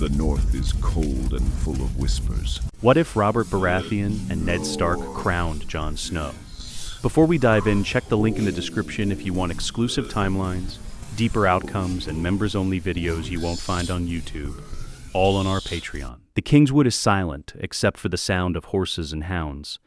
The north is cold and full of whispers. What if Robert Baratheon and Ned Stark crowned Jon Snow? Before we dive in, check the link in the description if you want exclusive timelines, deeper outcomes, and members-only videos you won't find on YouTube, all on our Patreon. The Kingswood is silent, except for the sound of horses and hounds.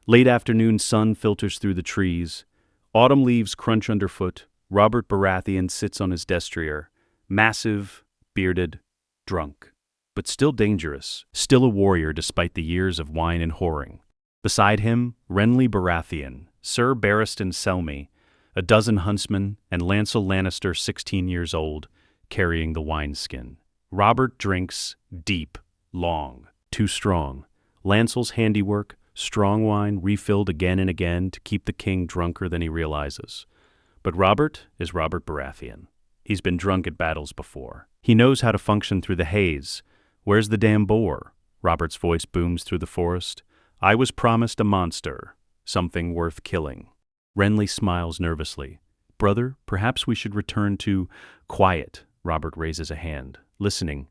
Late afternoon sun filters through the trees. Autumn leaves crunch underfoot. Robert Baratheon sits on his destrier, massive, bearded, drunk, but still dangerous, still a warrior despite the years of wine and whoring. Beside him, Renly Baratheon, Sir Barristan Selmy, a dozen huntsmen, and Lancel Lannister, 16 years old, carrying the wineskin. Robert drinks deep, long, too strong. Lancel's handiwork, strong wine refilled again and again to keep the king drunker than he realizes. But Robert is Robert Baratheon. He's been drunk at battles before. He knows how to function through the haze. Where's the damn boar? Robert's voice booms through the forest. I was promised a monster, something worth killing. Renly smiles nervously. Brother, perhaps we should return to quiet. Robert raises a hand, listening.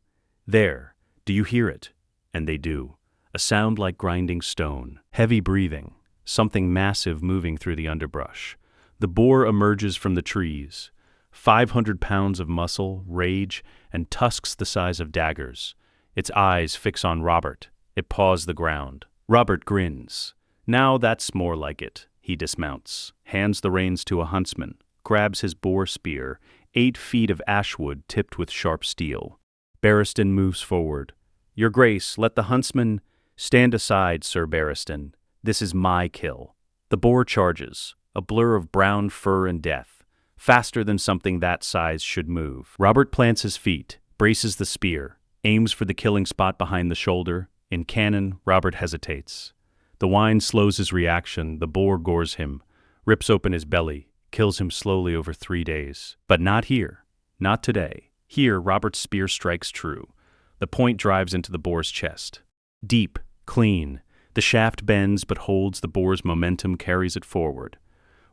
There, do you hear it? And they do. A sound like grinding stone, heavy breathing, something massive moving through the underbrush. The boar emerges from the trees. 500 pounds of muscle, rage, and tusks the size of daggers. Its eyes fix on Robert. It paws the ground. Robert grins. Now that's more like it. He dismounts, hands the reins to a huntsman, grabs his boar spear, 8 feet of ashwood tipped with sharp steel. Barristan moves forward. Your Grace, let the huntsman... Stand aside, Sir Barristan. This is my kill. The boar charges, a blur of brown fur and death, faster than something that size should move. Robert plants his feet, braces the spear, aims for the killing spot behind the shoulder. In cannon, Robert hesitates. The wine slows his reaction, the boar gores him, rips open his belly, kills him slowly over 3 days. But not here. Not today. Here, Robert's spear strikes true. The point drives into the boar's chest. Deep, clean. The shaft bends but holds. The boar's momentum carries it forward.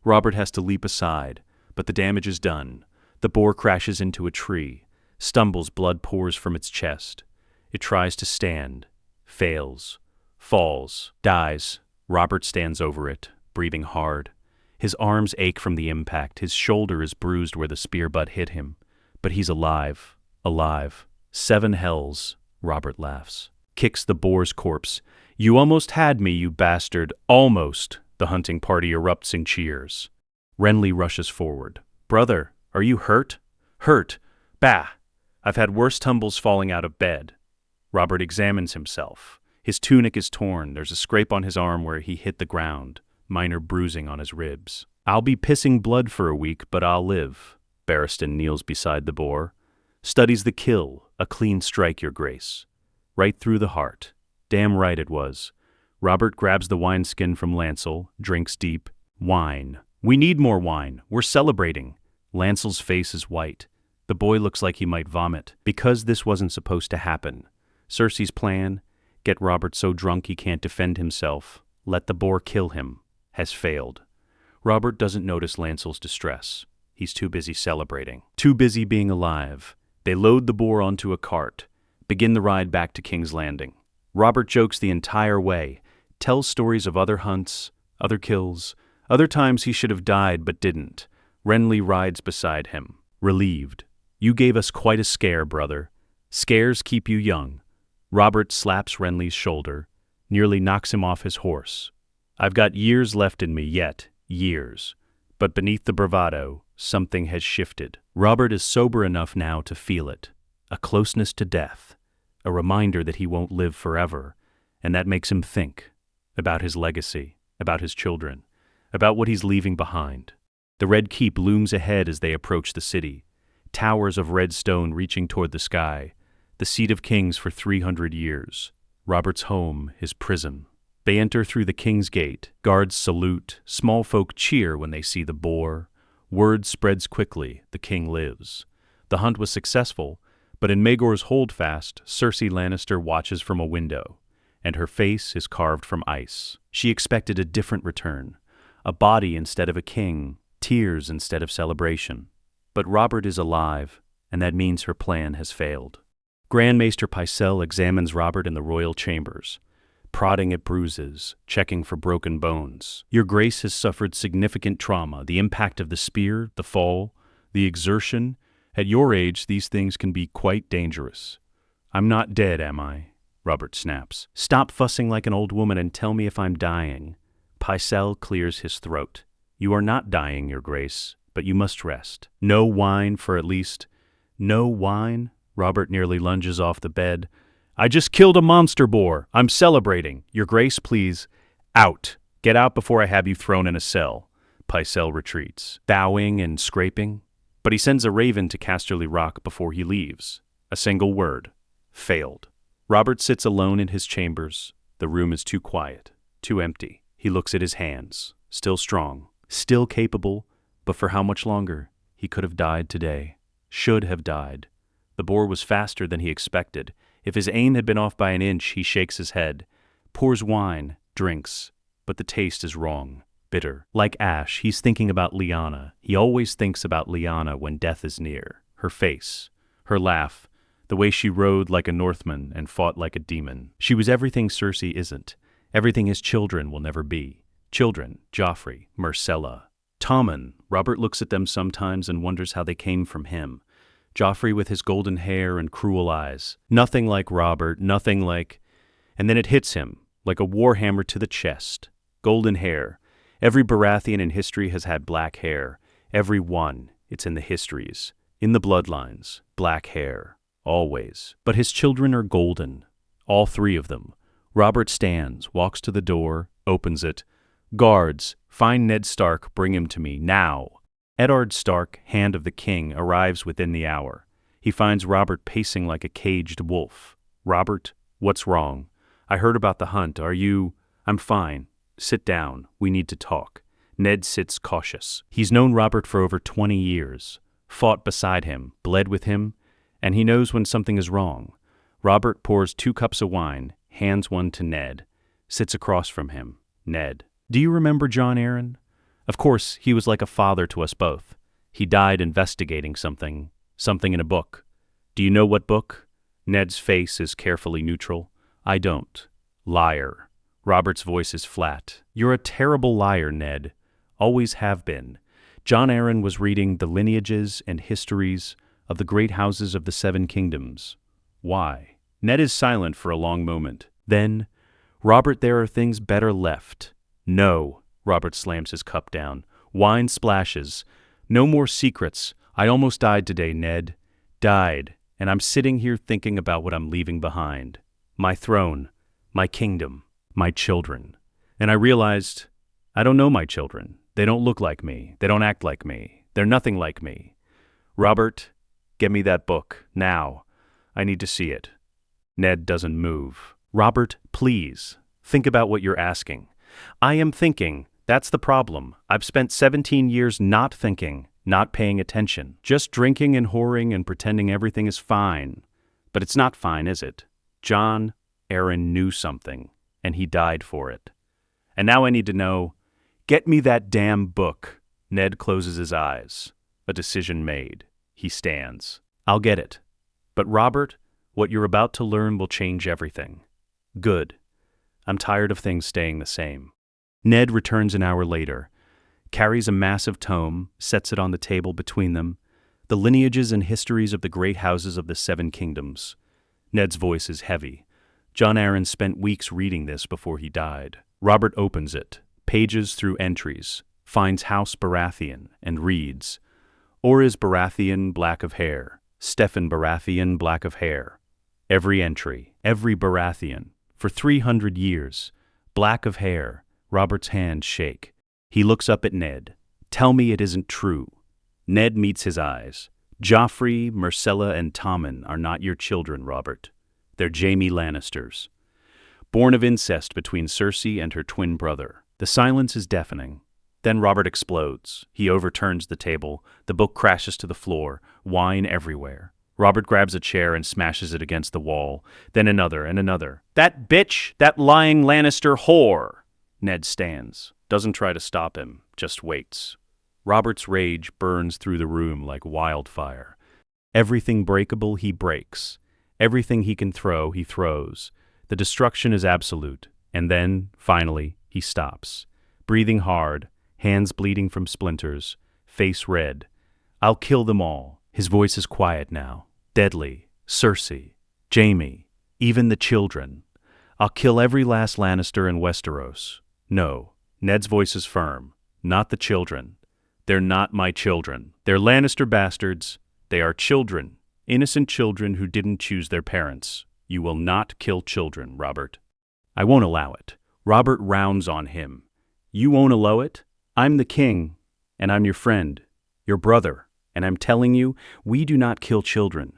Robert has to leap aside, but the damage is done. The boar crashes into a tree. Stumbles, blood pours from its chest. It tries to stand. Fails. Falls. Dies. Robert stands over it, breathing hard. His arms ache from the impact. His shoulder is bruised where the spear butt hit him. But he's alive. Alive. 7 hells. Robert laughs. Kicks the boar's corpse. You almost had me, you bastard. Almost. The hunting party erupts in cheers. Renly rushes forward. Brother, are you hurt? Hurt. Bah! I've had worse tumbles falling out of bed. Robert examines himself. His tunic is torn. There's a scrape on his arm where he hit the ground. Minor bruising on his ribs. I'll be pissing blood for a week, but I'll live. Barristan kneels beside the boar. Studies the kill. A clean strike, Your Grace. Right through the heart. Damn right it was. Robert grabs the wineskin from Lancel, drinks deep. Wine. We need more wine. We're celebrating. Lancel's face is white. The boy looks like he might vomit. Because this wasn't supposed to happen. Cersei's plan, get Robert so drunk he can't defend himself, let the boar kill him, has failed. Robert doesn't notice Lancel's distress. He's too busy celebrating. Too busy being alive. They load the boar onto a cart. Begin the ride back to King's Landing. Robert jokes the entire way, tells stories of other hunts, other kills, other times he should have died but didn't. Renly rides beside him, relieved. You gave us quite a scare, brother. Scares keep you young. Robert slaps Renly's shoulder, nearly knocks him off his horse. I've got years left in me yet, years. But beneath the bravado, something has shifted. Robert is sober enough now to feel it. A closeness to death. A reminder that he won't live forever, and that makes him think about his legacy, about his children, about what he's leaving behind. The Red Keep looms ahead as they approach the city, towers of red stone reaching toward the sky, the seat of kings for 300 years. Robert's home, his prison. They enter through the King's Gate. Guards salute, small folk cheer when they see the boar. Word spreads quickly, the king lives. The hunt was successful, but in Maegor's holdfast, Cersei Lannister watches from a window, and her face is carved from ice. She expected a different return, a body instead of a king, tears instead of celebration. But Robert is alive, and that means her plan has failed. Grand Maester Pycelle examines Robert in the royal chambers, prodding at bruises, checking for broken bones. Your Grace has suffered significant trauma, the impact of the spear, the fall, the exertion. At your age, these things can be quite dangerous. I'm not dead, am I? Robert snaps. Stop fussing like an old woman and tell me if I'm dying. Pycelle clears his throat. You are not dying, Your Grace, but you must rest. No wine for at least... No wine? Robert nearly lunges off the bed. I just killed a monster boar. I'm celebrating. Your Grace, please. Out. Get out before I have you thrown in a cell. Pycelle retreats, bowing and scraping. But he sends a raven to Casterly Rock before he leaves. A single word. Failed. Robert sits alone in his chambers. The room is too quiet, too empty. He looks at his hands. Still strong, still capable, but for how much longer? He could have died today. Should have died. The boar was faster than he expected. If his aim had been off by an inch, he shakes his head. Pours wine, drinks, but the taste is wrong. Bitter. Like ash, he's thinking about Lyanna. He always thinks about Lyanna when death is near. Her face, her laugh, the way she rode like a Northman and fought like a demon. She was everything Cersei isn't, everything his children will never be. Children, Joffrey, Myrcella. Tommen, Robert looks at them sometimes and wonders how they came from him. Joffrey with his golden hair and cruel eyes. Nothing like Robert, nothing like... And then it hits him, like a warhammer to the chest. Golden hair. Every Baratheon in history has had black hair. Every one. It's in the histories. In the bloodlines. Black hair. Always. But his children are golden. All three of them. Robert stands, walks to the door, opens it. Guards, find Ned Stark, bring him to me, now. Eddard Stark, Hand of the King, arrives within the hour. He finds Robert pacing like a caged wolf. Robert, what's wrong? I heard about the hunt. Are you... I'm fine. Sit down. We need to talk. Ned sits cautious. He's known Robert for over 20 years. Fought beside him, bled with him, and he knows when something is wrong. Robert pours 2 cups of wine, hands one to Ned, sits across from him. Ned. Do you remember Jon Arryn? Of course, he was like a father to us both. He died investigating something in a book. Do you know what book? Ned's face is carefully neutral. I don't. Liar. Robert's voice is flat. You're a terrible liar, Ned. Always have been. Jon Arryn was reading the lineages and histories of the great houses of the 7 kingdoms. Why? Ned is silent for a long moment. Then, Robert, there are things better left. No. Robert slams his cup down. Wine splashes. No more secrets. I almost died today, Ned. Died. And I'm sitting here thinking about what I'm leaving behind. My throne. My kingdom. My children. And I realized, I don't know my children. They don't look like me. They don't act like me. They're nothing like me. Robert, get me that book. Now. I need to see it. Ned doesn't move. Robert, please. Think about what you're asking. I am thinking. That's the problem. I've spent 17 years not thinking, not paying attention, just drinking and whoring and pretending everything is fine. But it's not fine, is it? Jon Arryn knew something, and he died for it. And now I need to know, get me that damn book. Ned closes his eyes. A decision made. He stands. I'll get it. But Robert, what you're about to learn will change everything. Good. I'm tired of things staying the same. Ned returns an hour later, carries a massive tome, sets it on the table between them, the lineages and histories of the great houses of the 7 kingdoms. Ned's voice is heavy. Jon Arryn spent weeks reading this before he died. Robert opens it, pages through entries, finds House Baratheon, and reads, Orys Baratheon, black of hair. Steffan Baratheon, black of hair. Every entry, every Baratheon, for 300 years, black of hair. Robert's hands shake. He looks up at Ned. Tell me it isn't true. Ned meets his eyes. Joffrey, Myrcella, and Tommen are not your children, Robert. They're Jaime Lannisters. Born of incest between Cersei and her twin brother. The silence is deafening. Then Robert explodes. He overturns the table. The book crashes to the floor. Wine everywhere. Robert grabs a chair and smashes it against the wall. Then another and another. That bitch! That lying Lannister whore! Ned stands, doesn't try to stop him, just waits. Robert's rage burns through the room like wildfire. Everything breakable he breaks. Everything he can throw, he throws. The destruction is absolute. And then, finally, he stops. Breathing hard, hands bleeding from splinters, face red. I'll kill them all. His voice is quiet now. Deadly. Cersei. Jaime. Even the children. I'll kill every last Lannister in Westeros. No. Ned's voice is firm. Not the children. They're not my children. They're Lannister bastards. They are children. Innocent children who didn't choose their parents. You will not kill children, Robert. I won't allow it. Robert rounds on him. You won't allow it? I'm the king, and I'm your friend, your brother, and I'm telling you, we do not kill children.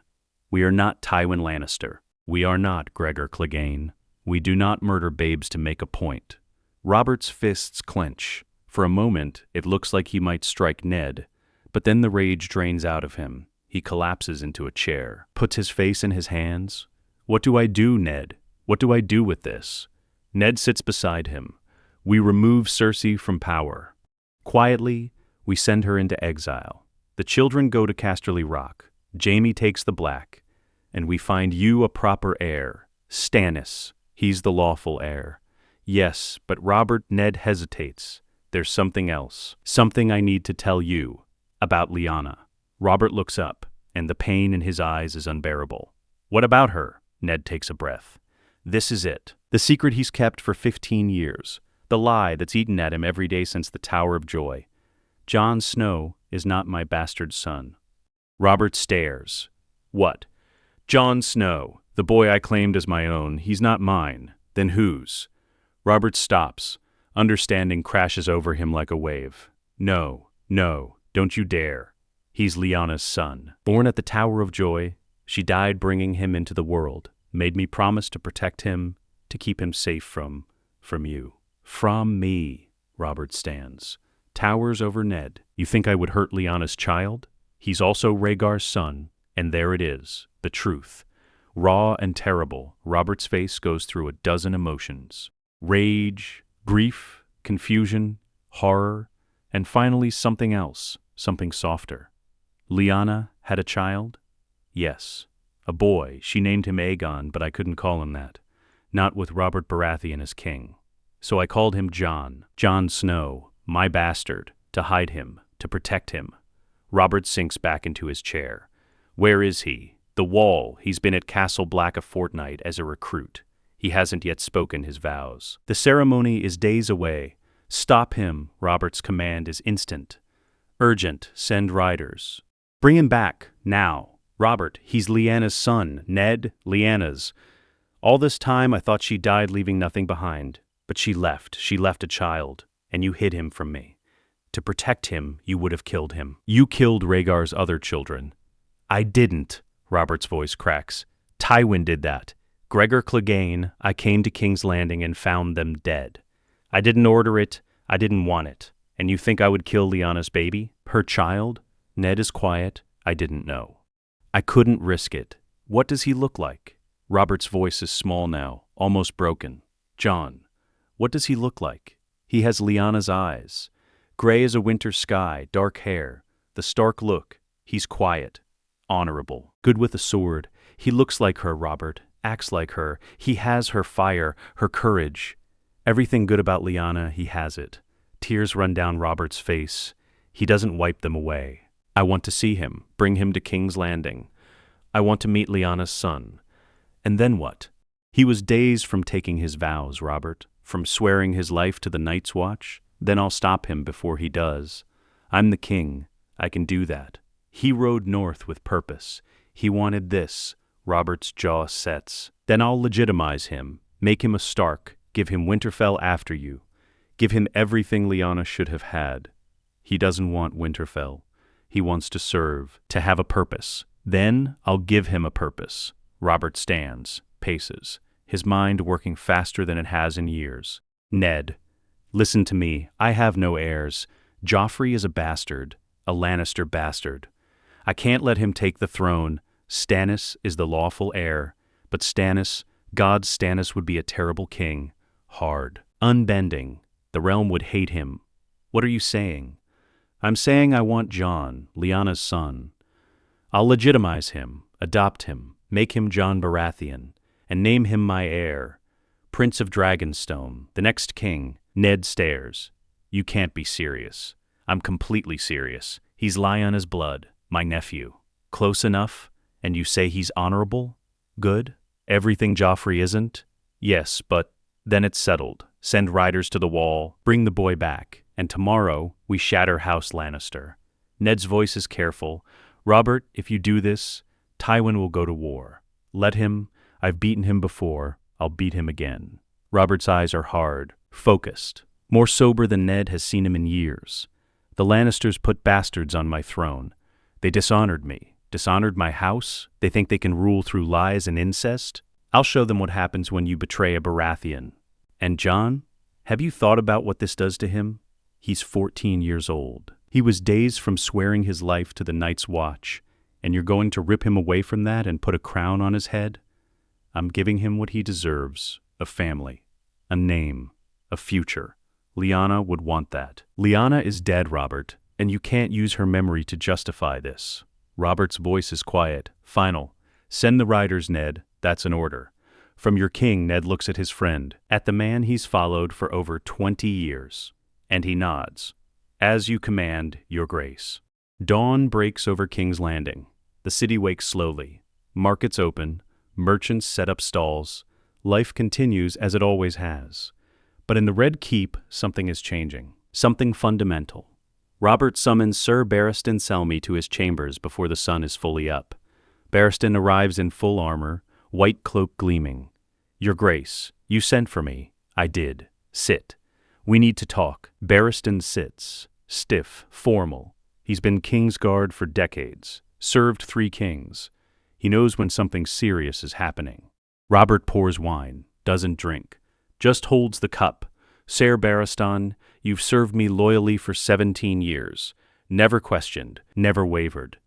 We are not Tywin Lannister. We are not Gregor Clegane. We do not murder babes to make a point. Robert's fists clench. For a moment, it looks like he might strike Ned, but then the rage drains out of him. He collapses into a chair, puts his face in his hands. What do I do, Ned? What do I do with this? Ned sits beside him. We remove Cersei from power. Quietly, we send her into exile. The children go to Casterly Rock. Jaime takes the Black. And we find you a proper heir. Stannis. He's the lawful heir. Yes, but Robert, Ned hesitates. There's something else. Something I need to tell you. About Lyanna. Robert looks up, and the pain in his eyes is unbearable. What about her? Ned takes a breath. This is it. The secret he's kept for 15 years. The lie that's eaten at him every day since the Tower of Joy. Jon Snow is not my bastard son. Robert stares. What? Jon Snow, the boy I claimed as my own, he's not mine. Then whose? Robert stops. Understanding crashes over him like a wave. No, don't you dare. He's Lyanna's son. Born at the Tower of Joy, she died bringing him into the world, made me promise to protect him, to keep him safe from you. From me, Robert stands. Towers over Ned. You think I would hurt Lyanna's child? He's also Rhaegar's son, and there it is, the truth. Raw and terrible, Robert's face goes through a dozen emotions. Rage, grief, confusion, horror, and finally something else, something softer. Lyanna had a child? Yes. A boy. She named him Aegon, but I couldn't call him that. Not with Robert Baratheon as king. So I called him Jon Snow, my bastard, to hide him, to protect him. Robert sinks back into his chair. Where is he? The Wall. He's been at Castle Black a fortnight as a recruit. He hasn't yet spoken his vows. The ceremony is days away. Stop him. Robert's command is instant. Urgent. Send riders. Bring him back, now. Robert, he's Lyanna's son. Ned, Lyanna's. All this time I thought she died leaving nothing behind. But she left. She left a child. And you hid him from me. To protect him, you would have killed him. You killed Rhaegar's other children. I didn't. Robert's voice cracks. Tywin did that. Gregor Clegane, I came to King's Landing and found them dead. I didn't order it. I didn't want it. And you think I would kill Lyanna's baby? Her child? Ned is quiet. I didn't know. I couldn't risk it. What does he look like? Robert's voice is small now, almost broken. Jon, what does he look like? He has Lyanna's eyes. Gray as a winter sky, dark hair. The Stark look. He's quiet. Honorable. Good with a sword. He looks like her, Robert. Acts like her. He has her fire, her courage. Everything good about Lyanna, he has it. Tears run down Robert's face. He doesn't wipe them away. I want to see him, bring him to King's Landing. I want to meet Lyanna's son. And then what? He was days from taking his vows, Robert, from swearing his life to the Night's Watch. Then I'll stop him before he does. I'm the king. I can do that. He rode north with purpose. He wanted this. Robert's jaw sets. Then I'll legitimize him, make him a Stark, give him Winterfell after you. Give him everything Lyanna should have had. He doesn't want Winterfell. He wants to serve, to have a purpose. Then I'll give him a purpose. Robert stands, paces, his mind working faster than it has in years. Ned, listen to me. I have no heirs. Joffrey is a bastard, a Lannister bastard. I can't let him take the throne. Stannis is the lawful heir. But Stannis, God's Stannis would be a terrible king. Hard, unbending. The realm would hate him. What are you saying? I'm saying I want Jon, Lyanna's son. I'll legitimize him, adopt him, Make him Jon Baratheon, and name him my heir, Prince of Dragonstone, the next king." Ned stares. "You can't be serious." "I'm completely serious. He's Lyanna's blood, my nephew. Close enough? And you say he's honorable? Good? Everything Joffrey isn't? Yes, but then it's settled. Send riders to the wall, bring the boy back, and tomorrow we shatter House Lannister." Ned's voice is careful. "Robert, if you do this, Tywin will go to war. Let him. I've beaten him before. I'll beat him again." Robert's eyes are hard, focused, more sober than Ned has seen him in years. "The Lannisters put bastards on my throne. They dishonored me, dishonored my house. They think they can rule through lies and incest. I'll show them what happens when you betray a Baratheon. And Jon, have you thought about what this does to him? He's 14 years old. He was days from swearing his life to the Night's Watch, and you're going to rip him away from that and put a crown on his head? I'm giving him what he deserves, a family, a name, a future. Lyanna would want that." "Lyanna is dead, Robert, and you can't use her memory to justify this." Robert's voice is quiet, final. "Send the riders, Ned. That's an order." From your king, Ned looks at his friend, at the man he's followed for over 20 years, and he nods. "As you command, your grace." Dawn breaks over King's Landing. The city wakes slowly. Markets open. Merchants set up stalls. Life continues as it always has. But in the Red Keep, something is changing. Something fundamental. Robert summons Sir Barristan Selmy to his chambers before the sun is fully up. Barristan arrives in full armor, white cloak gleaming. "Your Grace, you sent for me." "I did. Sit. We need to talk." Barristan sits, stiff, formal. He's been King's Guard for decades, served 3 kings. He knows when something serious is happening. Robert pours wine, doesn't drink, just holds the cup. "Sir Barristan, you've served me loyally for 17 years, never questioned, never wavered.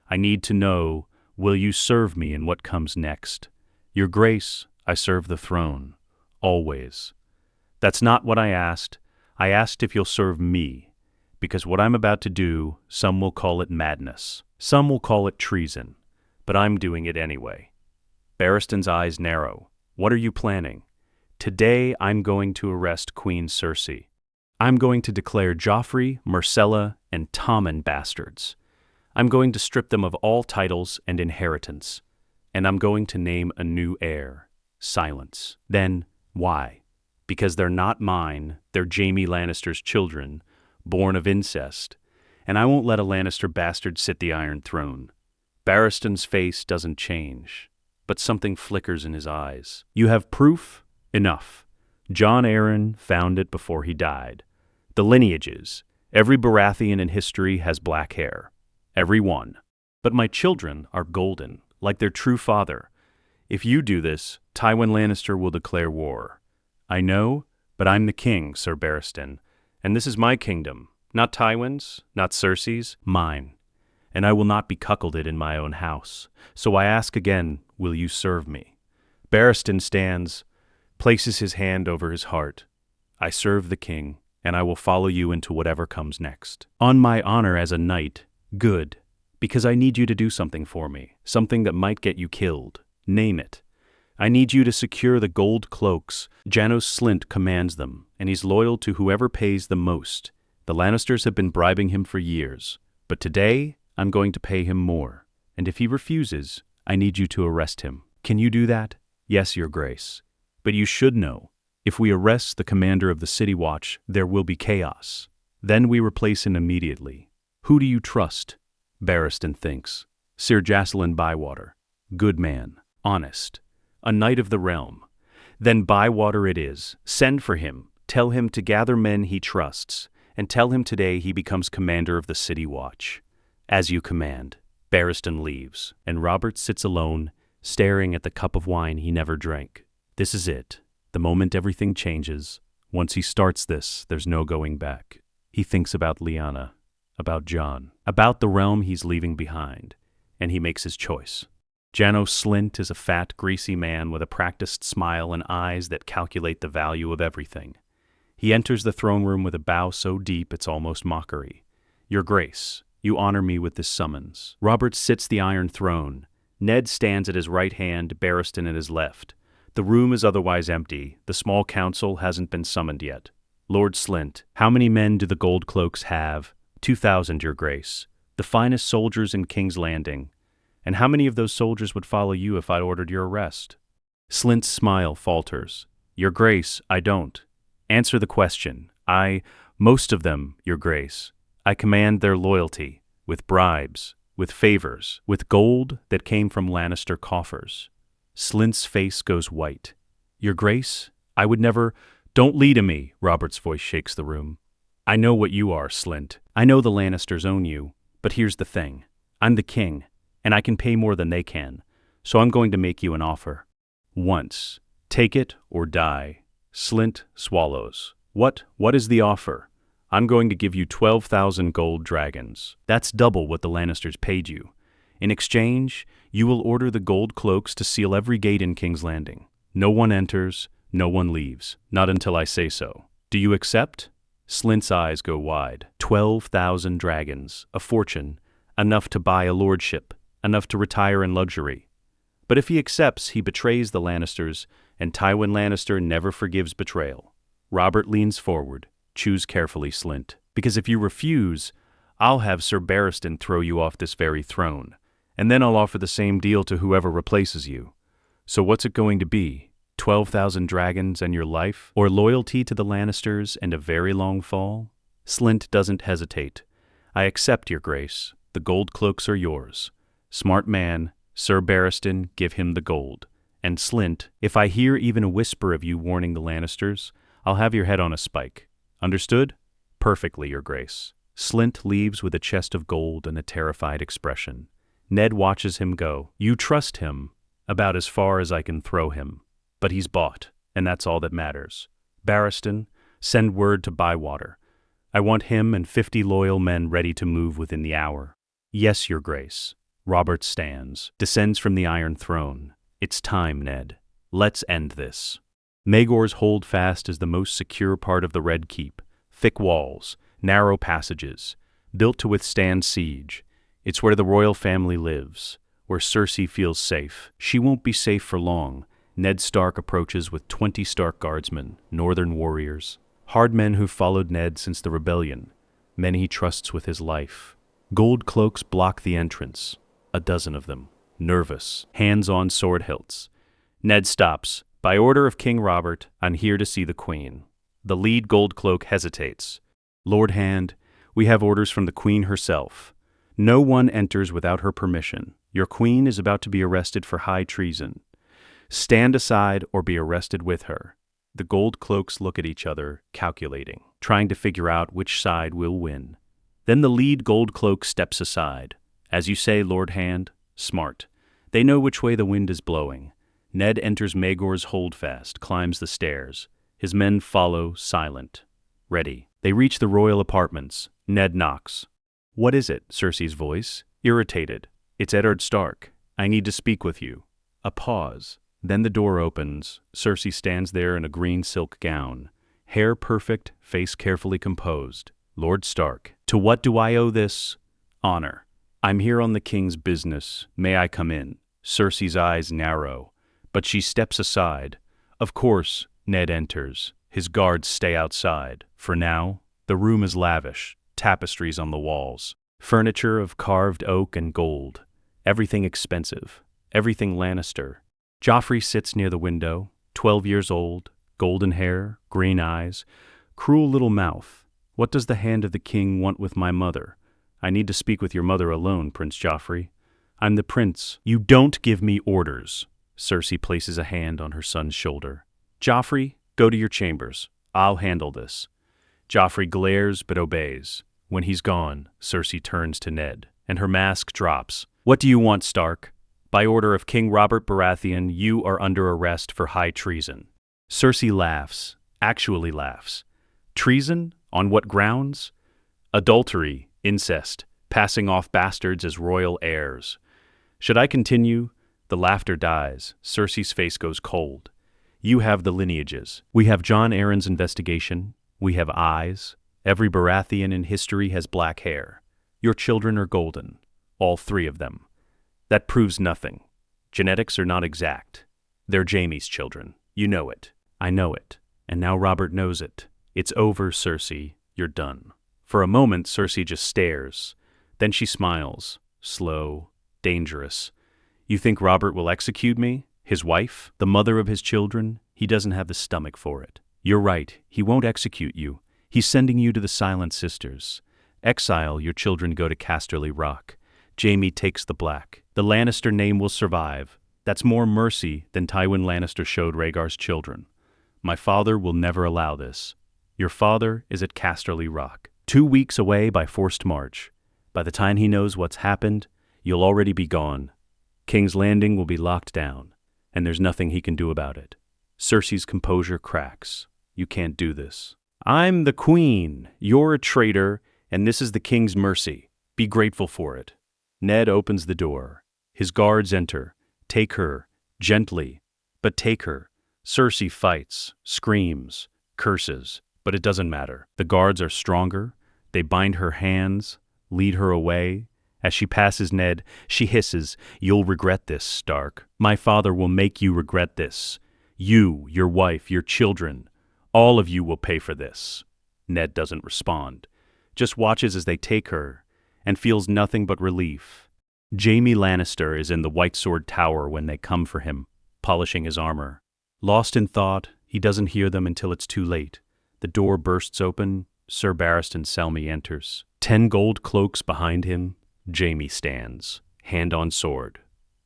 I need to know, will you serve me in what comes next?" "Your Grace, I serve the throne. Always." "That's not what I asked. I asked if you'll serve me. Because what I'm about to do, some will call it madness. Some will call it treason. But I'm doing it anyway." Barristan's eyes narrow. "What are you planning?" "Today I'm going to arrest Queen Cersei. I'm going to declare Joffrey, Myrcella, and Tommen bastards. I'm going to strip them of all titles and inheritance. And I'm going to name a new heir. Silence. Then, why? Because they're not mine, they're Jaime Lannister's children, born of incest. And I won't let a Lannister bastard sit the Iron Throne." Barristan's face doesn't change, but something flickers in his eyes. "You have proof? Enough. Jon Arryn found it before he died. The lineages. Every Baratheon in history has black hair. Every one. But my children are golden, like their true father. If you do this, Tywin Lannister will declare war. I know, but I'm the king, Sir Barristan, and this is my kingdom, not Tywin's, not Cersei's, mine. And I will not be cuckolded in my own house. So I ask again, will you serve me?" Barristan stands, places his hand over his heart. "I serve the king, and I will follow you into whatever comes next. On my honor as a knight, good, because I need you to do something for me, something that might get you killed. Name it. I need you to secure the gold cloaks. Janos Slynt commands them, and he's loyal to whoever pays the most. The Lannisters have been bribing him for years, but today I'm going to pay him more, and if he refuses, I need you to arrest him. Can you do that?" "Yes, Your Grace. But you should know, if we arrest the commander of the City Watch, there will be chaos. Then we replace him immediately. Who do you trust?" Barristan thinks. "Sir Jacelyn Bywater. Good man. Honest. A knight of the realm. Then Bywater it is. Send for him. Tell him to gather men he trusts, and tell him today he becomes commander of the City Watch. As you command." Barristan leaves, and Robert sits alone, staring at the cup of wine he never drank. This is it. The moment everything changes. Once he starts this, there's no going back. He thinks about Lyanna, about Jon, about the realm he's leaving behind, and he makes his choice. Janos Slynt is a fat, greasy man with a practiced smile and eyes that calculate the value of everything. He enters the throne room with a bow so deep it's almost mockery. "Your Grace, you honor me with this summons." Robert sits the Iron Throne, Ned stands at his right hand, Barristan at his left. The room is otherwise empty. The small council hasn't been summoned yet. Lord Slint, how many men do the Gold Cloaks have? 2,000, your grace. The finest soldiers in King's Landing. And how many of those soldiers would follow you if I'd ordered your arrest? Slint's smile falters. Your grace, I don't. Answer the question. Most of them, your grace. I command their loyalty, with bribes, with favors, with gold that came from Lannister coffers. Slint's face goes white. Your grace, I would never— Don't lie to me, Robert's voice shakes the room. I know what you are, Slint. I know the Lannisters own you, but here's the thing. I'm the king, and I can pay more than they can, so I'm going to make you an offer. Once. Take it or die. Slint swallows. What is the offer? I'm going to give you 12,000 gold dragons. That's double what the Lannisters paid you. In exchange, you will order the Gold Cloaks to seal every gate in King's Landing. No one enters, no one leaves. Not until I say so. Do you accept? Slint's eyes go wide. 12,000 dragons, a fortune, enough to buy a lordship, enough to retire in luxury. But if he accepts, he betrays the Lannisters, and Tywin Lannister never forgives betrayal. Robert leans forward. Choose carefully, Slint, because if you refuse, I'll have Sir Barristan throw you off this very throne, and then I'll offer the same deal to whoever replaces you. So what's it going to be? 12,000 dragons and your life? Or loyalty to the Lannisters and a very long fall? Slint doesn't hesitate. I accept, your grace. The Gold Cloaks are yours. Smart man, Sir Barristan, give him the gold. And Slint, if I hear even a whisper of you warning the Lannisters, I'll have your head on a spike. Understood? Perfectly, your grace. Slint leaves with a chest of gold and a terrified expression. Ned watches him go. You trust him, about as far as I can throw him. But he's bought, and that's all that matters. Barristan, send word to Bywater. I want him and 50 loyal men ready to move within the hour. Yes, your grace. Robert stands, descends from the Iron Throne. It's time, Ned. Let's end this. Maegor's Holdfast is the most secure part of the Red Keep. Thick walls, narrow passages, built to withstand siege. It's where the royal family lives, where Cersei feels safe. She won't be safe for long. Ned Stark approaches with 20 Stark guardsmen, northern warriors, hard men who've followed Ned since the rebellion, men he trusts with his life. Gold Cloaks block the entrance, a dozen of them, nervous, hands on sword hilts. Ned stops. By order of King Robert, I'm here to see the Queen. The lead Gold Cloak hesitates. Lord Hand, we have orders from the Queen herself. No one enters without her permission. Your Queen is about to be arrested for high treason. Stand aside or be arrested with her. The Gold Cloaks look at each other, calculating, trying to figure out which side will win. Then the lead Gold Cloak steps aside. As you say, Lord Hand, smart. They know which way the wind is blowing. Ned enters Maegor's Holdfast, climbs the stairs. His men follow, silent. Ready. They reach the royal apartments. Ned knocks. What is it? Cersei's voice. Irritated. It's Eddard Stark. I need to speak with you. A pause. Then the door opens. Cersei stands there in a green silk gown. Hair perfect, face carefully composed. Lord Stark. To what do I owe this honor? I'm here on the king's business. May I come in? Cersei's eyes narrow. But she steps aside. Of course, Ned enters. His guards stay outside. For now, the room is lavish, tapestries on the walls, furniture of carved oak and gold, everything expensive, everything Lannister. Joffrey sits near the window, 12 years old, golden hair, green eyes, cruel little mouth. What does the hand of the king want with my mother? I need to speak with your mother alone, Prince Joffrey. I'm the prince. You don't give me orders. Cersei places a hand on her son's shoulder. Joffrey, go to your chambers. I'll handle this. Joffrey glares but obeys. When he's gone, Cersei turns to Ned, and her mask drops. What do you want, Stark? By order of King Robert Baratheon, you are under arrest for high treason. Cersei laughs, actually laughs. Treason? On what grounds? Adultery, incest, passing off bastards as royal heirs. Should I continue? The laughter dies. Cersei's face goes cold. You have the lineages. We have Jon Arryn's investigation. We have eyes. Every Baratheon in history has black hair. Your children are golden. All 3 of them. That proves nothing. Genetics are not exact. They're Jaime's children. You know it. I know it. And now Robert knows it. It's over, Cersei. You're done. For a moment, Cersei just stares. Then she smiles. Slow, dangerous. You think Robert will execute me? His wife? The mother of his children? He doesn't have the stomach for it. You're right. He won't execute you. He's sending you to the Silent Sisters. Exile, your children go to Casterly Rock. Jaime takes the Black. The Lannister name will survive. That's more mercy than Tywin Lannister showed Rhaegar's children. My father will never allow this. Your father is at Casterly Rock, 2 weeks away by forced march. By the time he knows what's happened, you'll already be gone. King's Landing will be locked down, and there's nothing he can do about it. Cersei's composure cracks. You can't do this. I'm the queen. You're a traitor, and this is the king's mercy. Be grateful for it. Ned opens the door. His guards enter. Take her. Gently. But take her. Cersei fights, screams, curses, but it doesn't matter. The guards are stronger. They bind her hands, lead her away. As she passes Ned, she hisses, "You'll regret this, Stark. My father will make you regret this. You, your wife, your children. All of you will pay for this." Ned doesn't respond, just watches as they take her, and feels nothing but relief. Jaime Lannister is in the White Sword Tower when they come for him, polishing his armor. Lost in thought, he doesn't hear them until it's too late. The door bursts open, Sir Barristan Selmy enters. 10 gold cloaks behind him, Jaime stands, hand on sword.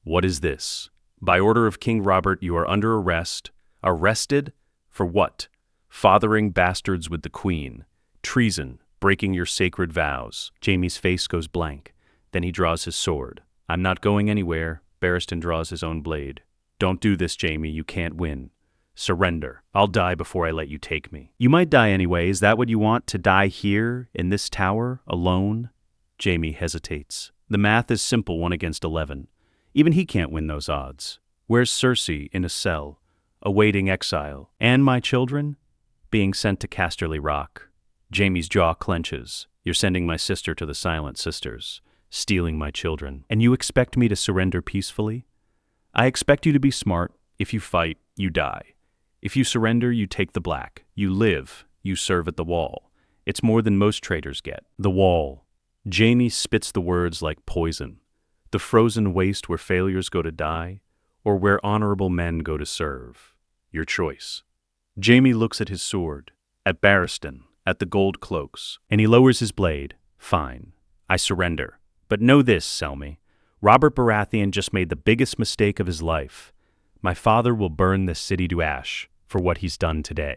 What is this? By order of King Robert, you are under arrest. Arrested? For what? Fathering bastards with the queen. Treason, breaking your sacred vows. Jaime's face goes blank. Then he draws his sword. I'm not going anywhere. Barristan draws his own blade. Don't do this, Jaime. You can't win. Surrender. I'll die before I let you take me. You might die anyway. Is that what you want? To die here, in this tower, alone? Jaime hesitates. The math is simple, 1 against 11. Even he can't win those odds. Where's Cersei in a cell, awaiting exile? And my children? Being sent to Casterly Rock. Jaime's jaw clenches. You're sending my sister to the Silent Sisters, stealing my children. And you expect me to surrender peacefully? I expect you to be smart. If you fight, you die. If you surrender, you take the Black. You live. You serve at the Wall. It's more than most traitors get. The Wall. Jaime spits the words like poison. The frozen waste where failures go to die, or where honorable men go to serve. Your choice. Jaime looks at his sword, at Barristan, at the gold cloaks, and he lowers his blade. Fine. I surrender. But know this, Selmy. Robert Baratheon just made the biggest mistake of his life. My father will burn this city to ash for what he's done today.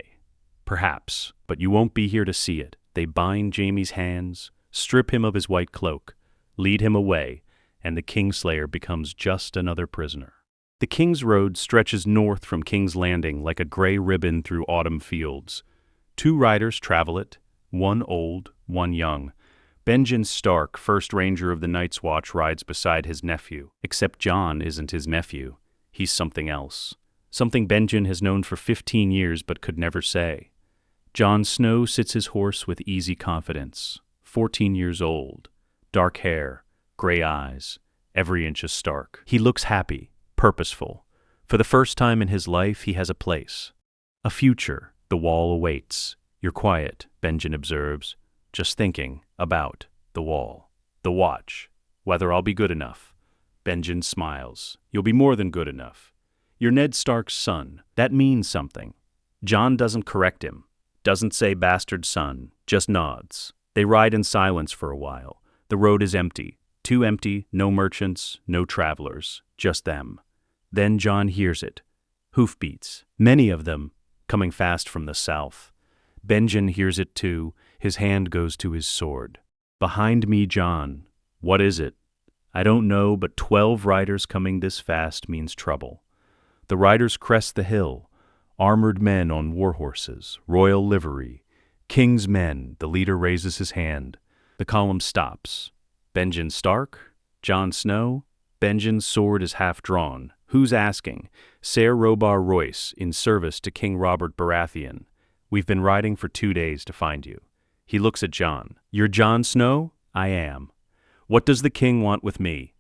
Perhaps, but you won't be here to see it. They bind Jaime's hands, strip him of his white cloak, lead him away, and the Kingslayer becomes just another prisoner. The King's Road stretches north from King's Landing like a gray ribbon through autumn fields. 2 riders travel it, one old, one young. Benjen Stark, first ranger of the Night's Watch, rides beside his nephew. Except Jon isn't his nephew. He's something else. Something Benjen has known for 15 years but could never say. Jon Snow sits his horse with easy confidence. 14 years old. Dark hair, gray eyes, every inch a Stark. He looks happy, purposeful. For the first time in his life, he has a place. A future. The Wall awaits. You're quiet, Benjen observes. Just thinking about the Wall. The Watch. Whether I'll be good enough. Benjen smiles. You'll be more than good enough. You're Ned Stark's son. That means something. Jon doesn't correct him. Doesn't say bastard son. Just nods. They ride in silence for a while. The road is empty. Too empty, no merchants, no travelers. Just them. Then Jon hears it. Hoofbeats. Many of them, coming fast from the south. Benjen hears it too. His hand goes to his sword. Behind me, Jon. What is it? I don't know, but 12 riders coming this fast means trouble. The riders crest the hill. Armored men on war horses, royal livery. King's men, the leader raises his hand. The column stops. Benjen Stark? Jon Snow? Benjen's sword is half drawn. Who's asking? Ser Robar Royce, in service to King Robert Baratheon. We've been riding for 2 days to find you. He looks at Jon. You're Jon Snow? I am. What does the king want with me?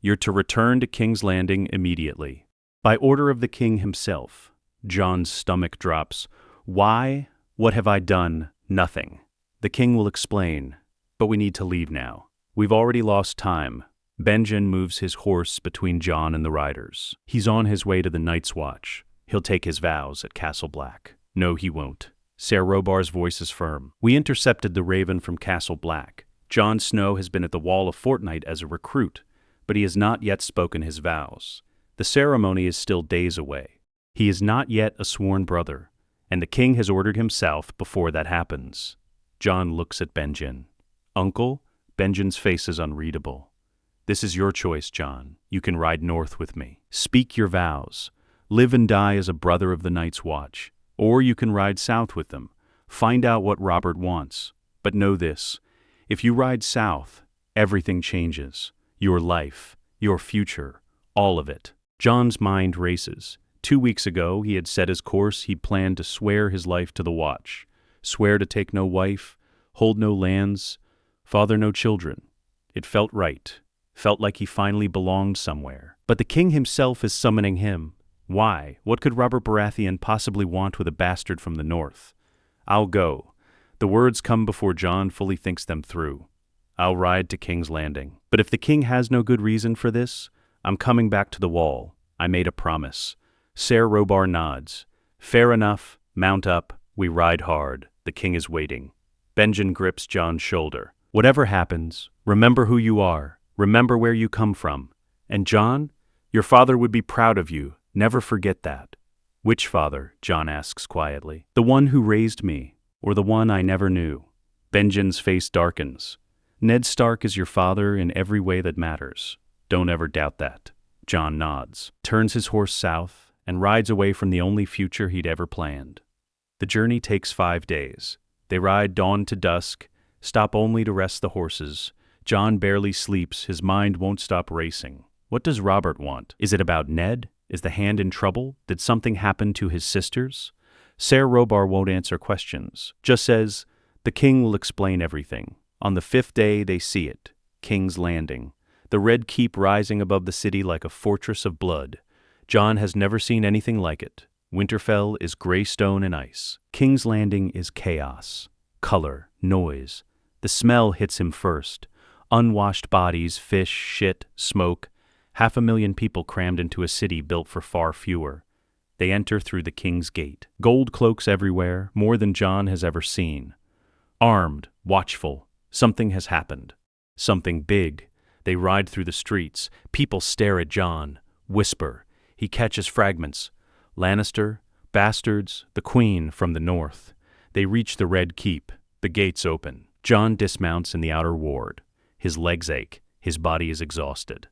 You're to return to King's Landing immediately. By order of the king himself. Jon's stomach drops. Why? What have I done? Nothing. The king will explain, but we need to leave now. We've already lost time. Benjen moves his horse between Jon and the riders. He's on his way to the Night's Watch. He'll take his vows at Castle Black. No, he won't. Ser Robar's voice is firm. We intercepted the Raven from Castle Black. Jon Snow has been at the Wall a fortnight as a recruit, but he has not yet spoken his vows. The ceremony is still days away. He is not yet a sworn brother, and the king has ordered him south before that happens. Jon looks at Benjen. Uncle? Benjen's face is unreadable. This is your choice, Jon. You can ride north with me. Speak your vows. Live and die as a brother of the Night's Watch. Or you can ride south with them. Find out what Robert wants. But know this. If you ride south, everything changes. Your life, your future, all of it. Jon's mind races. 2 weeks ago, he had set his course. He planned to swear his life to the Watch. Swear to take no wife, hold no lands, father no children. It felt right. Felt like he finally belonged somewhere. But the king himself is summoning him. Why? What could Robert Baratheon possibly want with a bastard from the north? I'll go. The words come before Jon fully thinks them through. I'll ride to King's Landing. But if the king has no good reason for this, I'm coming back to the Wall. I made a promise. Ser Robar nods. Fair enough. Mount up. We ride hard. The king is waiting. Benjen grips Jon's shoulder. Whatever happens, remember who you are. Remember where you come from. And Jon, your father would be proud of you. Never forget that. Which father? Jon asks quietly. The one who raised me, or the one I never knew. Benjen's face darkens. Ned Stark is your father in every way that matters. Don't ever doubt that. Jon nods, turns his horse south, and rides away from the only future he'd ever planned. The journey takes 5 days. They ride dawn to dusk, stop only to rest the horses. Jon barely sleeps, his mind won't stop racing. What does Robert want? Is it about Ned? Is the Hand in trouble? Did something happen to his sisters? Ser Robar won't answer questions, just says, the king will explain everything. On the 5th day they see it, King's Landing. The Red Keep rising above the city like a fortress of blood. Jon has never seen anything like it. Winterfell is gray stone and ice. King's Landing is chaos. Color, noise. The smell hits him first. Unwashed bodies, fish, shit, smoke. 500,000 people crammed into a city built for far fewer. They enter through the King's Gate. Gold cloaks everywhere, more than Jon has ever seen. Armed, watchful, something has happened. Something big. They ride through the streets. People stare at Jon, whisper. He catches fragments. Lannister, bastards, the Queen from the north. They reach the Red Keep. The gates open. Jon dismounts in the outer ward. His legs ache. His body is exhausted.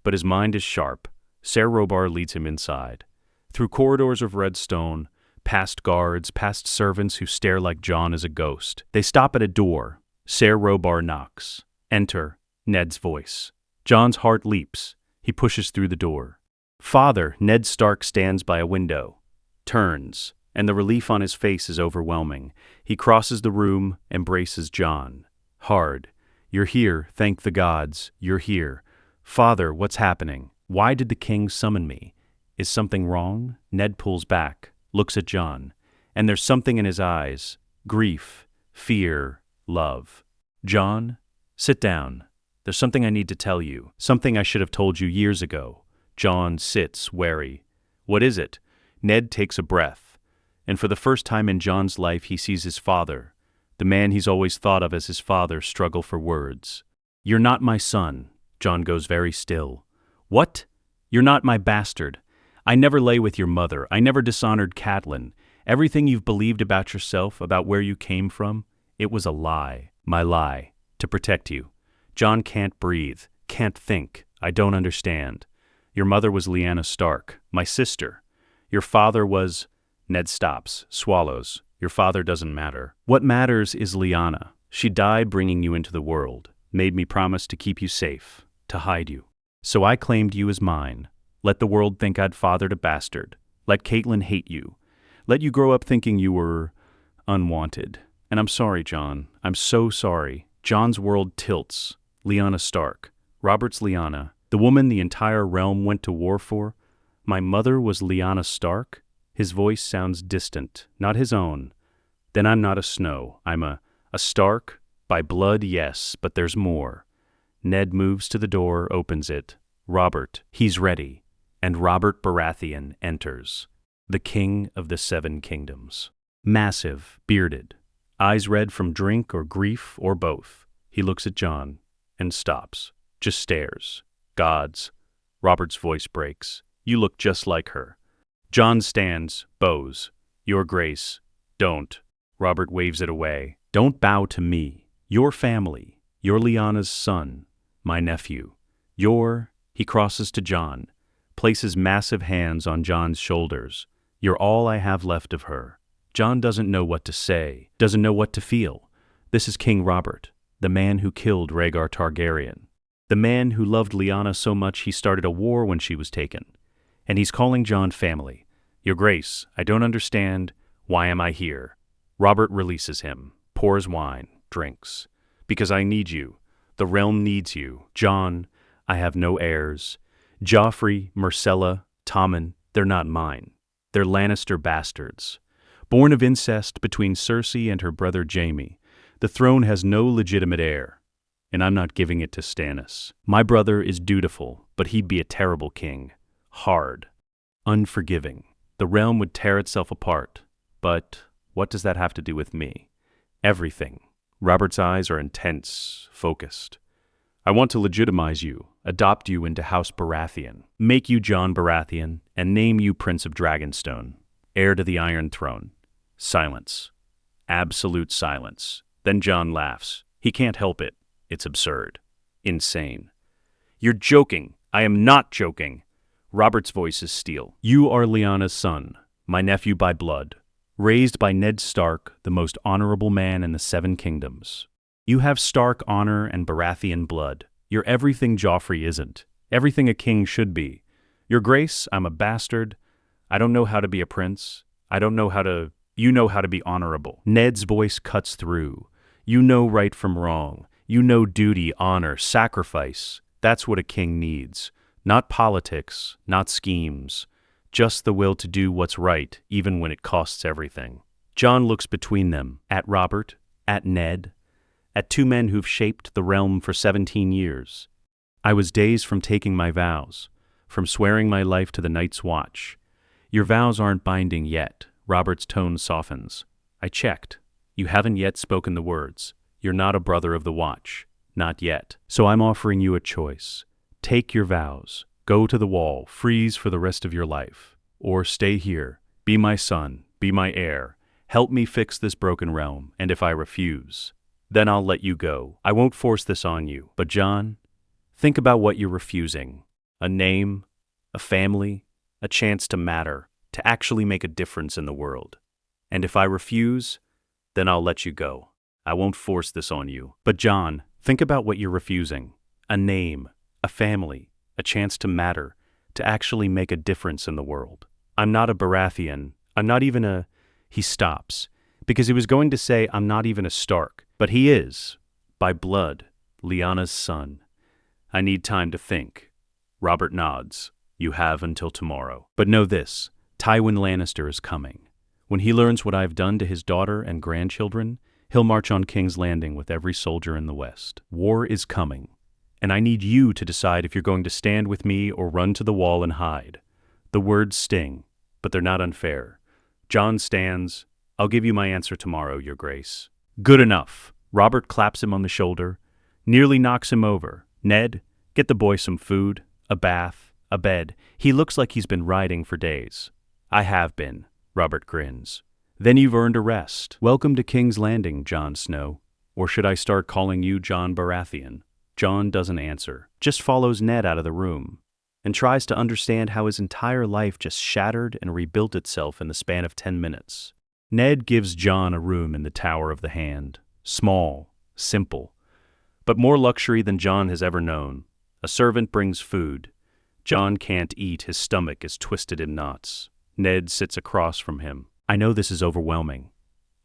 But his mind is sharp. Ser Robar leads him inside. Through corridors of red stone, past guards, past servants who stare like Jon is a ghost. They stop at a door. Ser Robar knocks. Enter. Ned's voice. Jon's heart leaps. He pushes through the door. Father, Ned Stark stands by a window. Turns, and the relief on his face is overwhelming. He crosses the room, embraces Jon. Hard. You're here, thank the gods. You're here. Father, what's happening? Why did the king summon me? Is something wrong? Ned pulls back, looks at Jon, and there's something in his eyes. Grief, fear, love. Jon, sit down. There's something I need to tell you. Something I should have told you years ago. Jon sits, wary. What is it? Ned takes a breath. And for the first time in Jon's life, he sees his father, the man he's always thought of as his father, struggle for words. You're not my son. Jon goes very still. What? You're not my bastard. I never lay with your mother. I never dishonored Catelyn. Everything you've believed about yourself, about where you came from, it was a lie. My lie. To protect you. Jon can't breathe. Can't think. I don't understand. Your mother was Lyanna Stark. My sister. Your father was... Ned stops. Swallows. Your father doesn't matter. What matters is Lyanna. She died bringing you into the world. Made me promise to keep you safe. To hide you. So I claimed you as mine. Let the world think I'd fathered a bastard. Let Catelyn hate you. Let you grow up thinking you were unwanted. And I'm sorry, Jon. I'm so sorry. Jon's world tilts. Lyanna Stark. Robert's Lyanna. The woman the entire realm went to war for? My mother was Lyanna Stark? His voice sounds distant, not his own. Then I'm not a Snow. I'm a Stark. By blood, yes, but there's more. Ned moves to the door, opens it. Robert, he's ready. And Robert Baratheon enters, the king of the Seven Kingdoms. Massive, bearded, eyes red from drink or grief or both. He looks at Jon and stops, just stares. Gods. Robert's voice breaks. You look just like her. Jon stands, bows. Your grace. Don't. Robert waves it away. Don't bow to me. Your family. You're Lyanna's son. My nephew. He crosses to Jon, places massive hands on Jon's shoulders. You're all I have left of her. Jon doesn't know what to say, doesn't know what to feel. This is King Robert, the man who killed Rhaegar Targaryen. The man who loved Lyanna so much he started a war when she was taken. And he's calling Jon family. Your Grace, I don't understand. Why am I here? Robert releases him, pours wine, drinks. Because I need you. The realm needs you. Jon, I have no heirs. Joffrey, Myrcella, Tommen, they're not mine. They're Lannister bastards. Born of incest between Cersei and her brother Jaime, the throne has no legitimate heir. And I'm not giving it to Stannis. My brother is dutiful, but he'd be a terrible king. Hard. Unforgiving. The realm would tear itself apart. But what does that have to do with me? Everything. Robert's eyes are intense, focused. I want to legitimize you, adopt you into House Baratheon, make you Jon Baratheon, and name you Prince of Dragonstone, heir to the Iron Throne. Silence. Absolute silence. Then Jon laughs. He can't help it. It's absurd. Insane. You're joking. I am not joking. Robert's voice is steel. You are Lyanna's son, my nephew by blood, raised by Ned Stark, the most honorable man in the Seven Kingdoms. You have Stark honor and Baratheon blood. You're everything Joffrey isn't, everything a king should be. Your Grace, I'm a bastard. I don't know how to be a prince. You know how to be honorable. Ned's voice cuts through. You know right from wrong. You know duty, honor, sacrifice. That's what a king needs. Not politics, not schemes. Just the will to do what's right, even when it costs everything. Jon looks between them, at Robert, at Ned, at two men who've shaped the realm for 17 years. I was days from taking my vows, from swearing my life to the Night's Watch. Your vows aren't binding yet. Robert's tone softens. I checked. You haven't yet spoken the words. You're not a brother of the Watch. Not yet. So I'm offering you a choice. Take your vows. Go to the wall. Freeze for the rest of your life. Or stay here. Be my son. Be my heir. Help me fix this broken realm. And if I refuse, then I'll let you go. I won't force this on you. But Jon, think about what you're refusing. A name, a family, a chance to matter, to actually make a difference in the world. And if I refuse, then I'll let you go. I won't force this on you. But Jon, think about what you're refusing. A name, a family, a chance to matter, to actually make a difference in the world. I'm not a Baratheon. I'm not even a... He stops, because he was going to say I'm not even a Stark. But he is, by blood, Lyanna's son. I need time to think. Robert nods. You have until tomorrow. But know this, Tywin Lannister is coming. When he learns what I've done to his daughter and grandchildren, he'll march on King's Landing with every soldier in the West. War is coming, and I need you to decide if you're going to stand with me or run to the wall and hide. The words sting, but they're not unfair. Jon stands. I'll give you my answer tomorrow, Your Grace. Good enough. Robert claps him on the shoulder, nearly knocks him over. Ned, get the boy some food, a bath, a bed. He looks like he's been riding for days. I have been, Robert grins. Then you've earned a rest. Welcome to King's Landing, Jon Snow. Or should I start calling you Jon Baratheon? Jon doesn't answer, just follows Ned out of the room, and tries to understand how his entire life just shattered and rebuilt itself in the span of 10 minutes. Ned gives Jon a room in the Tower of the Hand. Small, simple, but more luxury than Jon has ever known. A servant brings food. Jon can't eat, his stomach is twisted in knots. Ned sits across from him. I know this is overwhelming.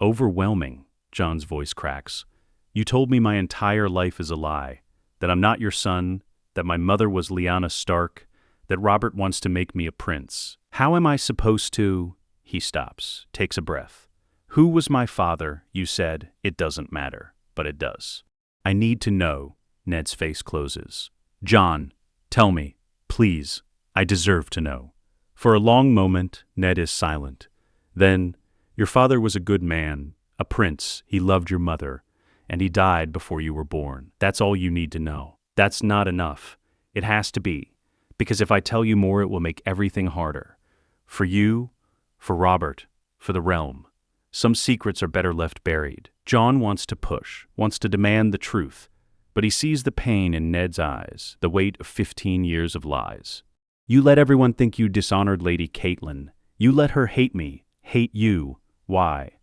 Overwhelming, Jon's voice cracks. You told me my entire life is a lie, that I'm not your son, that my mother was Lyanna Stark, that Robert wants to make me a prince. How am I supposed to? He stops, takes a breath. Who was my father? You said. It doesn't matter, but it does. I need to know. Ned's face closes. Jon, tell me, please. I deserve to know. For a long moment, Ned is silent. Then, your father was a good man, a prince. He loved your mother, and he died before you were born. That's all you need to know. That's not enough. It has to be, because if I tell you more, it will make everything harder. For you, for Robert, for the realm. Some secrets are better left buried. Jon wants to push, wants to demand the truth, but he sees the pain in Ned's eyes, the weight of 15 years of lies. You let everyone think you dishonored Lady Catelyn. You let her hate me, hate you. Why?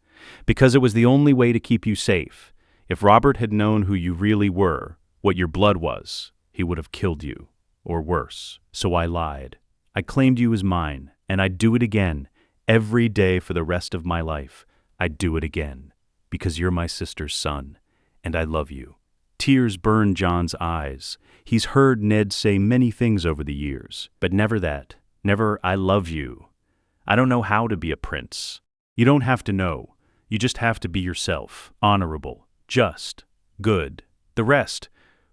Because it was the only way to keep you safe. If Robert had known who you really were, what your blood was, he would have killed you, or worse. So I lied. I claimed you as mine, and I'd do it again. Every day for the rest of my life, I'd do it again. Because you're my sister's son, and I love you. Tears burn Jon's eyes. He's heard Ned say many things over the years, but never that. Never, I love you. I don't know how to be a prince. You don't have to know. You just have to be yourself. Honorable. Just. Good. The rest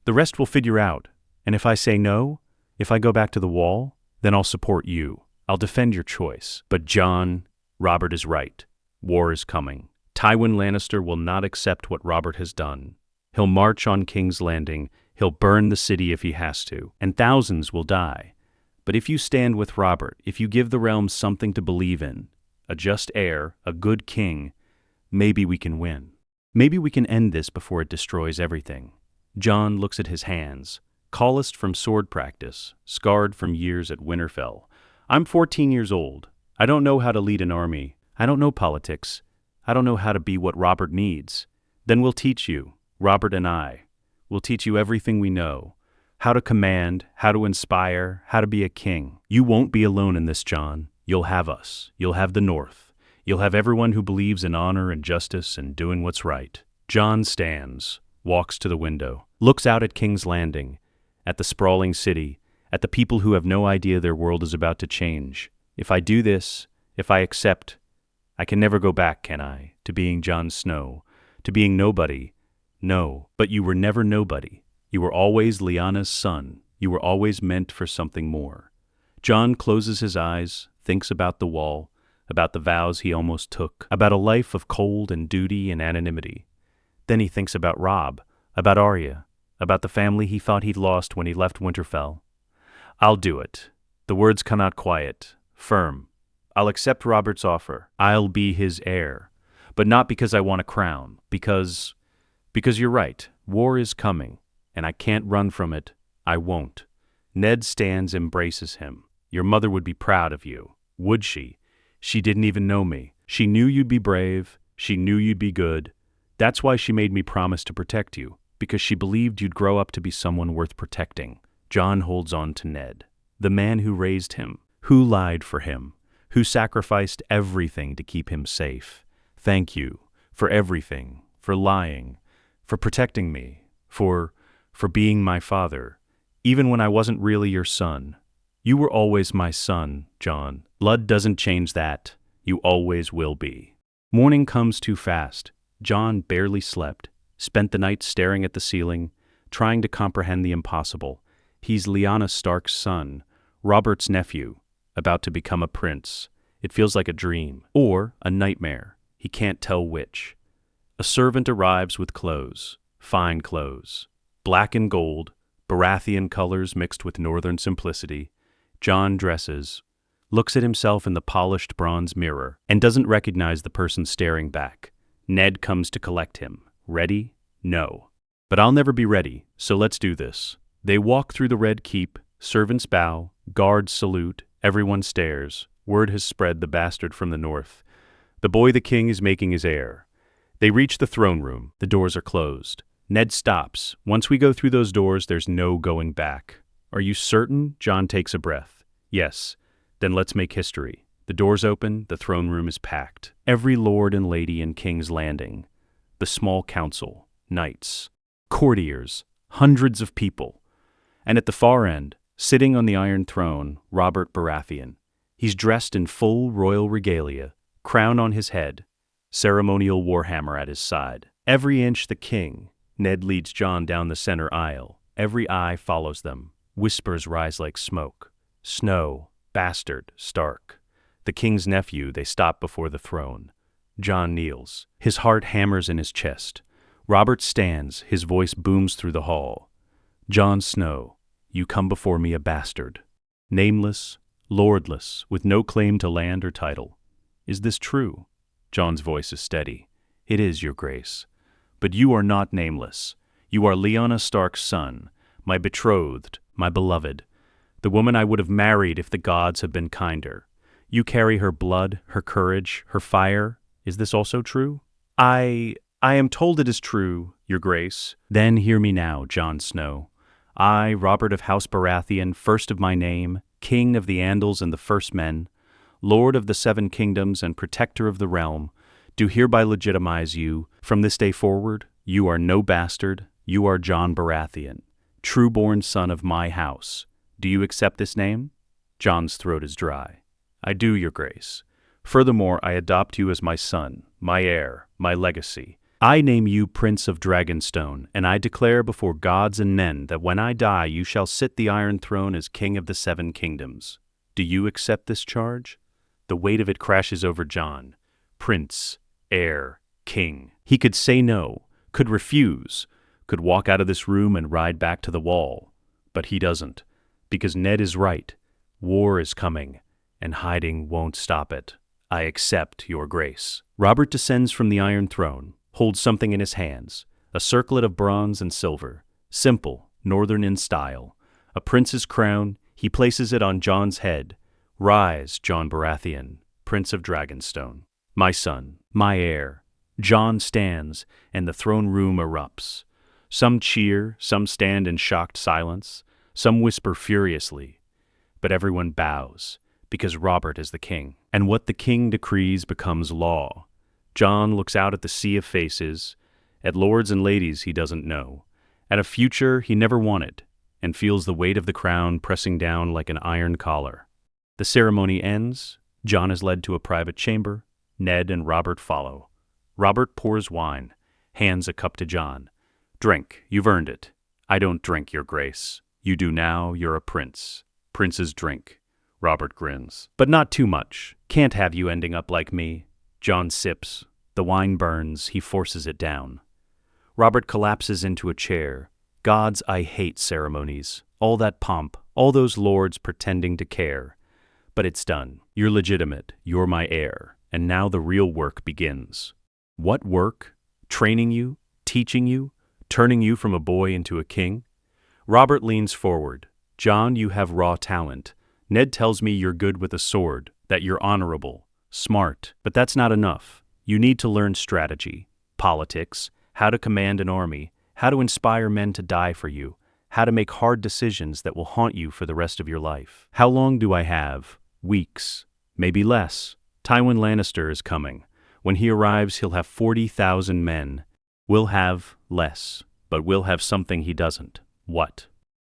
we'll figure out. And if I say no, if I go back to the wall, then I'll support you. I'll defend your choice. But Jon, Robert is right. War is coming. Tywin Lannister will not accept what Robert has done. He'll march on King's Landing. He'll burn the city if he has to. And thousands will die. But if you stand with Robert, if you give the realm something to believe in, a just heir, a good king, maybe we can win. Maybe we can end this before it destroys everything. Jon looks at his hands, calloused from sword practice, scarred from years at Winterfell. I'm 14 years old. I don't know how to lead an army. I don't know politics. I don't know how to be what Robert needs. Then we'll teach you, Robert and I. We'll teach you everything we know. How to command, how to inspire, how to be a king. You won't be alone in this, Jon. You'll have us. You'll have the North. You'll have everyone who believes in honor and justice and doing what's right. Jon stands, walks to the window, looks out at King's Landing, at the sprawling city, at the people who have no idea their world is about to change. If I do this, if I accept, I can never go back, can I, to being Jon Snow, to being nobody. No, but you were never nobody. You were always Lyanna's son. You were always meant for something more. Jon closes his eyes, thinks about the wall, about the vows he almost took, about a life of cold and duty and anonymity. Then he thinks about Robb, about Arya, about the family he thought he'd lost when he left Winterfell. I'll do it. The words come out quiet, firm. I'll accept Robert's offer. I'll be his heir. But not because I want a crown, because you're right, war is coming, and I can't run from it. I won't. Ned stands, embraces him. Your mother would be proud of you. Would she? She didn't even know me. She knew you'd be brave. She knew you'd be good. That's why she made me promise to protect you, because she believed you'd grow up to be someone worth protecting. Jon holds on to Ned, the man who raised him, who lied for him, who sacrificed everything to keep him safe. Thank you for everything, for lying, for protecting me, for being my father, even when I wasn't really your son. You were always my son, Jon. Blood doesn't change that. You always will be. Morning comes too fast. Jon barely slept, spent the night staring at the ceiling, trying to comprehend the impossible. He's Lyanna Stark's son, Robert's nephew, about to become a prince. It feels like a dream, or a nightmare. He can't tell which. A servant arrives with clothes, fine clothes, black and gold, Baratheon colors mixed with northern simplicity. Jon dresses, looks at himself in the polished bronze mirror, and doesn't recognize the person staring back. Ned comes to collect him. Ready? No. But I'll never be ready, so let's do this. They walk through the Red Keep, servants bow, guards salute, everyone stares. Word has spread, the bastard from the north. The boy the king is making his heir. They reach the throne room. The doors are closed. Ned stops. Once we go through those doors, there's no going back. Are you certain? Jon takes a breath. Yes. Then let's make history. The doors open, the throne room is packed. Every lord and lady in King's Landing. The small council, knights, courtiers, hundreds of people. And at the far end, sitting on the Iron Throne, Robert Baratheon. He's dressed in full royal regalia, crown on his head, ceremonial warhammer at his side. Every inch the king. Ned leads Jon down the center aisle. Every eye follows them. Whispers rise like smoke. Snow, bastard, Stark. The king's nephew, they stop before the throne. Jon kneels. His heart hammers in his chest. Robert stands, his voice booms through the hall. Jon Snow, you come before me a bastard. Nameless, lordless, with no claim to land or title. Is this true? Jon's voice is steady. It is, your grace. But you are not nameless. You are Lyanna Stark's son, my betrothed, my beloved, the woman I would have married if the gods had been kinder. You carry her blood, her courage, her fire. Is this also true? I am told it is true, your grace. Then hear me now, Jon Snow. I, Robert of House Baratheon, first of my name, king of the Andals and the First Men, lord of the Seven Kingdoms and protector of the realm, do hereby legitimize you. From this day forward, you are no bastard, you are Jon Baratheon, true-born son of my house. Do you accept this name? Jon's throat is dry. I do, your grace. Furthermore, I adopt you as my son, my heir, my legacy. I name you Prince of Dragonstone, and I declare before gods and men that when I die you shall sit the Iron Throne as King of the Seven Kingdoms. Do you accept this charge? The weight of it crashes over Jon. Prince, heir, king. He could say no, could refuse, could walk out of this room and ride back to the wall. But he doesn't, because Ned is right. War is coming, and hiding won't stop it. I accept your grace. Robert descends from the Iron Throne, holds something in his hands, a circlet of bronze and silver, simple, northern in style. A prince's crown, he places it on Jon's head. Rise, Jon Baratheon, Prince of Dragonstone. My son, my heir. Jon stands, and the throne room erupts. Some cheer, some stand in shocked silence, some whisper furiously. But everyone bows, because Robert is the king. And what the king decrees becomes law. Jon looks out at the sea of faces, at lords and ladies he doesn't know, at a future he never wanted, and feels the weight of the crown pressing down like an iron collar. The ceremony ends. Jon is led to a private chamber. Ned and Robert follow. Robert pours wine, hands a cup to Jon. Drink, you've earned it. I don't drink, your grace. You do now, you're a prince. Princes drink. Robert grins. But not too much. Can't have you ending up like me. Jon sips. The wine burns. He forces it down. Robert collapses into a chair. Gods, I hate ceremonies. All that pomp. All those lords pretending to care. But it's done. You're legitimate. You're my heir. And now the real work begins. What work? Training you? Teaching you? Turning you from a boy into a king? Robert leans forward. Jon, you have raw talent. Ned tells me you're good with a sword, that you're honorable, smart. But that's not enough. You need to learn strategy, politics, how to command an army, how to inspire men to die for you, how to make hard decisions that will haunt you for the rest of your life. How long do I have? Weeks. Maybe less. Tywin Lannister is coming. When he arrives, he'll have 40,000 men. We'll have less, but we'll have something he doesn't. What?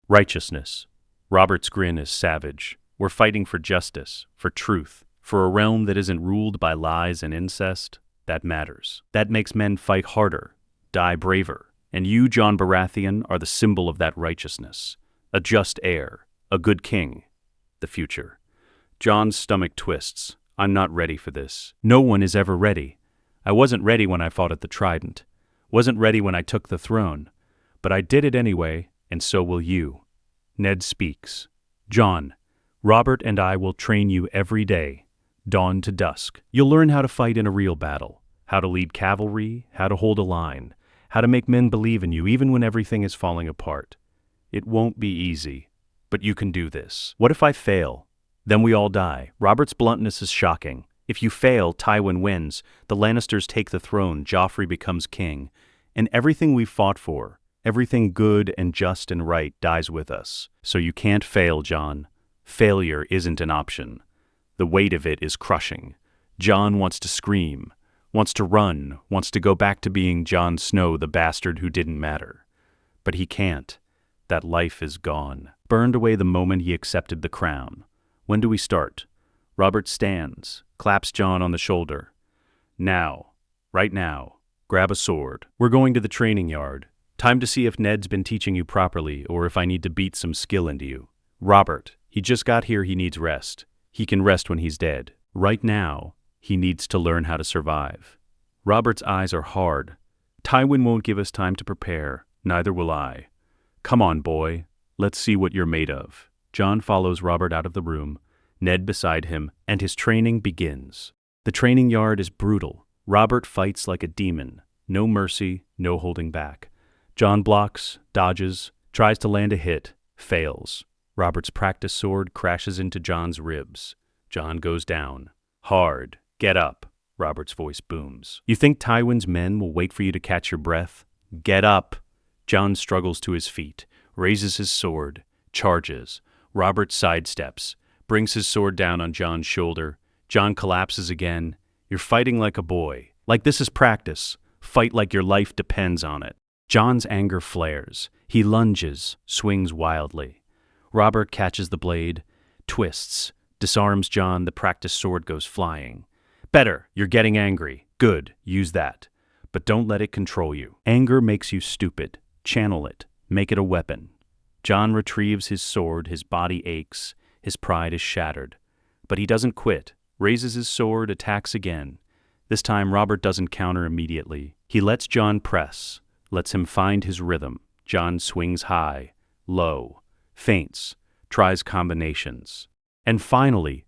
Righteousness. Robert's grin is savage. We're fighting for justice, for truth, for a realm that isn't ruled by lies and incest. That matters. That makes men fight harder, die braver. And you, Jon Baratheon, are the symbol of that righteousness. A just heir, a good king. The future. Jon's stomach twists. I'm not ready for this. No one is ever ready. I wasn't ready when I fought at the Trident. Wasn't ready when I took the throne. But I did it anyway, and so will you. Ned speaks. Jon, Robert and I will train you every day, dawn to dusk. You'll learn how to fight in a real battle, how to lead cavalry, how to hold a line, how to make men believe in you even when everything is falling apart. It won't be easy, but you can do this. What if I fail? Then we all die. Robert's bluntness is shocking. If you fail, Tywin wins. The Lannisters take the throne. Joffrey becomes king. And everything we fought for, everything good and just and right dies with us. So you can't fail, Jon. Failure isn't an option. The weight of it is crushing. Jon wants to scream, wants to run, wants to go back to being Jon Snow, the bastard who didn't matter. But he can't. That life is gone. Burned away the moment he accepted the crown. When do we start? Robert stands, claps Jon on the shoulder. Now, right now, grab a sword. We're going to the training yard. Time to see if Ned's been teaching you properly or if I need to beat some skill into you. Robert, he just got here, he needs rest. He can rest when he's dead. Right now, he needs to learn how to survive. Robert's eyes are hard. Tywin won't give us time to prepare, neither will I. Come on, boy. Let's see what you're made of. Jon follows Robert out of the room, Ned beside him, and his training begins. The training yard is brutal. Robert fights like a demon. No mercy, no holding back. Jon blocks, dodges, tries to land a hit, fails. Robert's practice sword crashes into Jon's ribs. Jon goes down. Hard. Get up. Robert's voice booms. You think Tywin's men will wait for you to catch your breath? Get up. Jon struggles to his feet, raises his sword, charges. Robert sidesteps, brings his sword down on Jon's shoulder. Jon collapses again. You're fighting like a boy. Like this is practice. Fight like your life depends on it. Jon's anger flares. He lunges, swings wildly. Robert catches the blade, twists, disarms Jon. The practice sword goes flying. Better, you're getting angry. Good, use that. But don't let it control you. Anger makes you stupid. Channel it. Make it a weapon. Jon retrieves his sword. His body aches. His pride is shattered. But he doesn't quit. Raises his sword, attacks again. This time Robert doesn't counter immediately. He lets Jon press, lets him find his rhythm. Jon swings high, low, feints, tries combinations. And finally,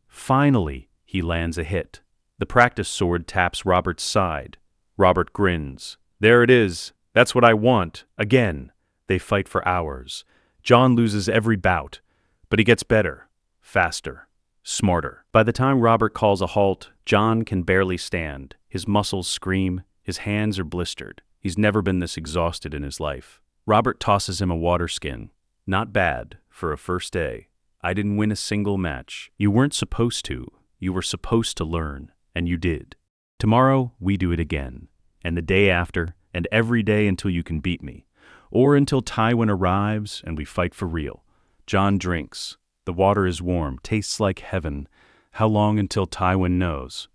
he lands a hit. The practice sword taps Robert's side. Robert grins. There it is. That's what I want. Again. They fight for hours. Jon loses every bout, but he gets better, faster, smarter. By the time Robert calls a halt, Jon can barely stand. His muscles scream. His hands are blistered. He's never been this exhausted in his life. Robert tosses him a water skin. Not bad for a first day. I didn't win a single match. You weren't supposed to. You were supposed to learn, and you did. Tomorrow, we do it again. And the day after, and every day until you can beat me. Or until Tywin arrives and we fight for real. Jon drinks. The water is warm, tastes like heaven. How long until Tywin knows?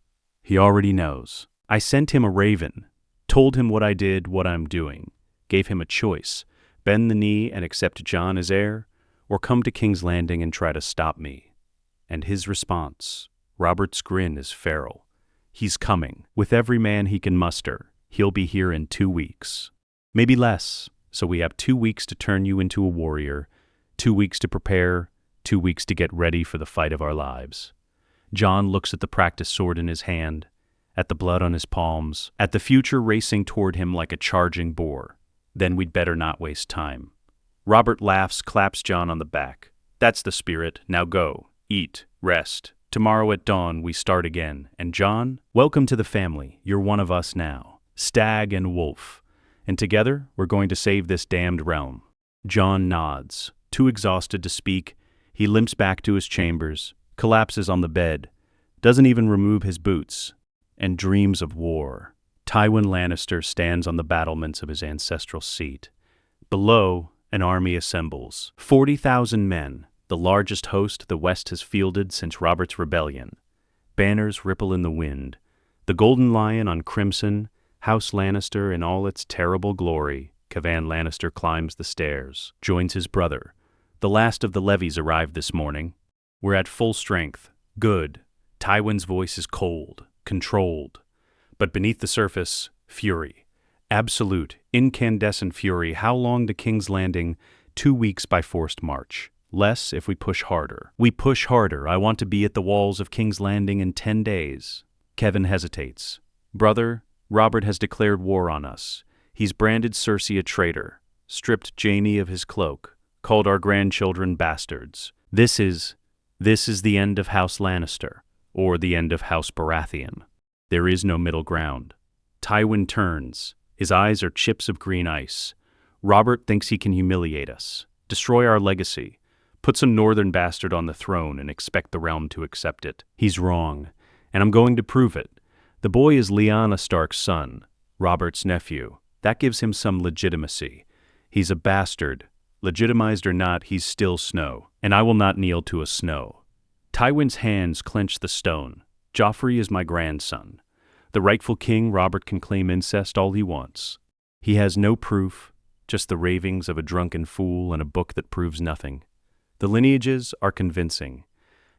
He already knows. I sent him a raven, told him what I did, what I'm doing, gave him a choice, bend the knee and accept Jon as heir, or come to King's Landing and try to stop me. And his response, Robert's grin is feral. He's coming. With every man he can muster, he'll be here in 2 weeks. Maybe less, so we have 2 weeks to turn you into a warrior, 2 weeks to prepare, 2 weeks to get ready for the fight of our lives. Jon looks at the practice sword in his hand, at the blood on his palms, at the future racing toward him like a charging boar. Then we'd better not waste time. Robert laughs, claps Jon on the back. That's the spirit. Now go. Eat. Rest. Tomorrow at dawn, we start again. And Jon, welcome to the family. You're one of us now. Stag and wolf. And together, we're going to save this damned realm. Jon nods. Too exhausted to speak, he limps back to his chambers, collapses on the bed, doesn't even remove his boots, and dreams of war. Tywin Lannister stands on the battlements of his ancestral seat. Below, an army assembles. 40,000 men, the largest host the West has fielded since Robert's rebellion. Banners ripple in the wind. The Golden Lion on crimson, House Lannister in all its terrible glory. Cavan Lannister climbs the stairs, joins his brother. The last of the levies arrived this morning. We're at full strength. Good. Tywin's voice is cold, controlled. But beneath the surface, fury. Absolute, incandescent fury. How long to King's Landing? 2 weeks by forced march. Less if we push harder. We push harder. I want to be at the walls of King's Landing in 10 days. Kevin hesitates. Brother, Robert has declared war on us. He's branded Cersei a traitor, stripped Jaime of his cloak, called our grandchildren bastards. This is the end of House Lannister, or the end of House Baratheon. There is no middle ground. Tywin turns. His eyes are chips of green ice. Robert thinks he can humiliate us, destroy our legacy, put some northern bastard on the throne and expect the realm to accept it. He's wrong, and I'm going to prove it. The boy is Lyanna Stark's son, Robert's nephew. That gives him some legitimacy. He's a bastard, Legitimized or not, he's still Snow, and I will not kneel to a Snow. Tywin's hands clench the stone. Joffrey is my grandson. The rightful king, Robert, can claim incest all he wants. He has no proof, just the ravings of a drunken fool and a book that proves nothing. The lineages are convincing.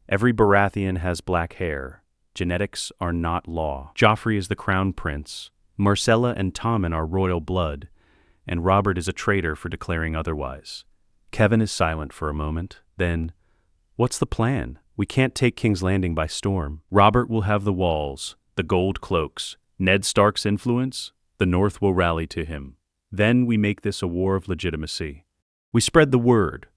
Every Baratheon has black hair. Genetics are not law. Joffrey is the crown prince. Marcella and Tommen are royal blood, and Robert is a traitor for declaring otherwise. Kevin is silent for a moment. Then, what's the plan? We can't take King's Landing by storm. Robert will have the walls, the gold cloaks. Ned Stark's influence, the North will rally to him. Then we make this a war of legitimacy. We spread the word.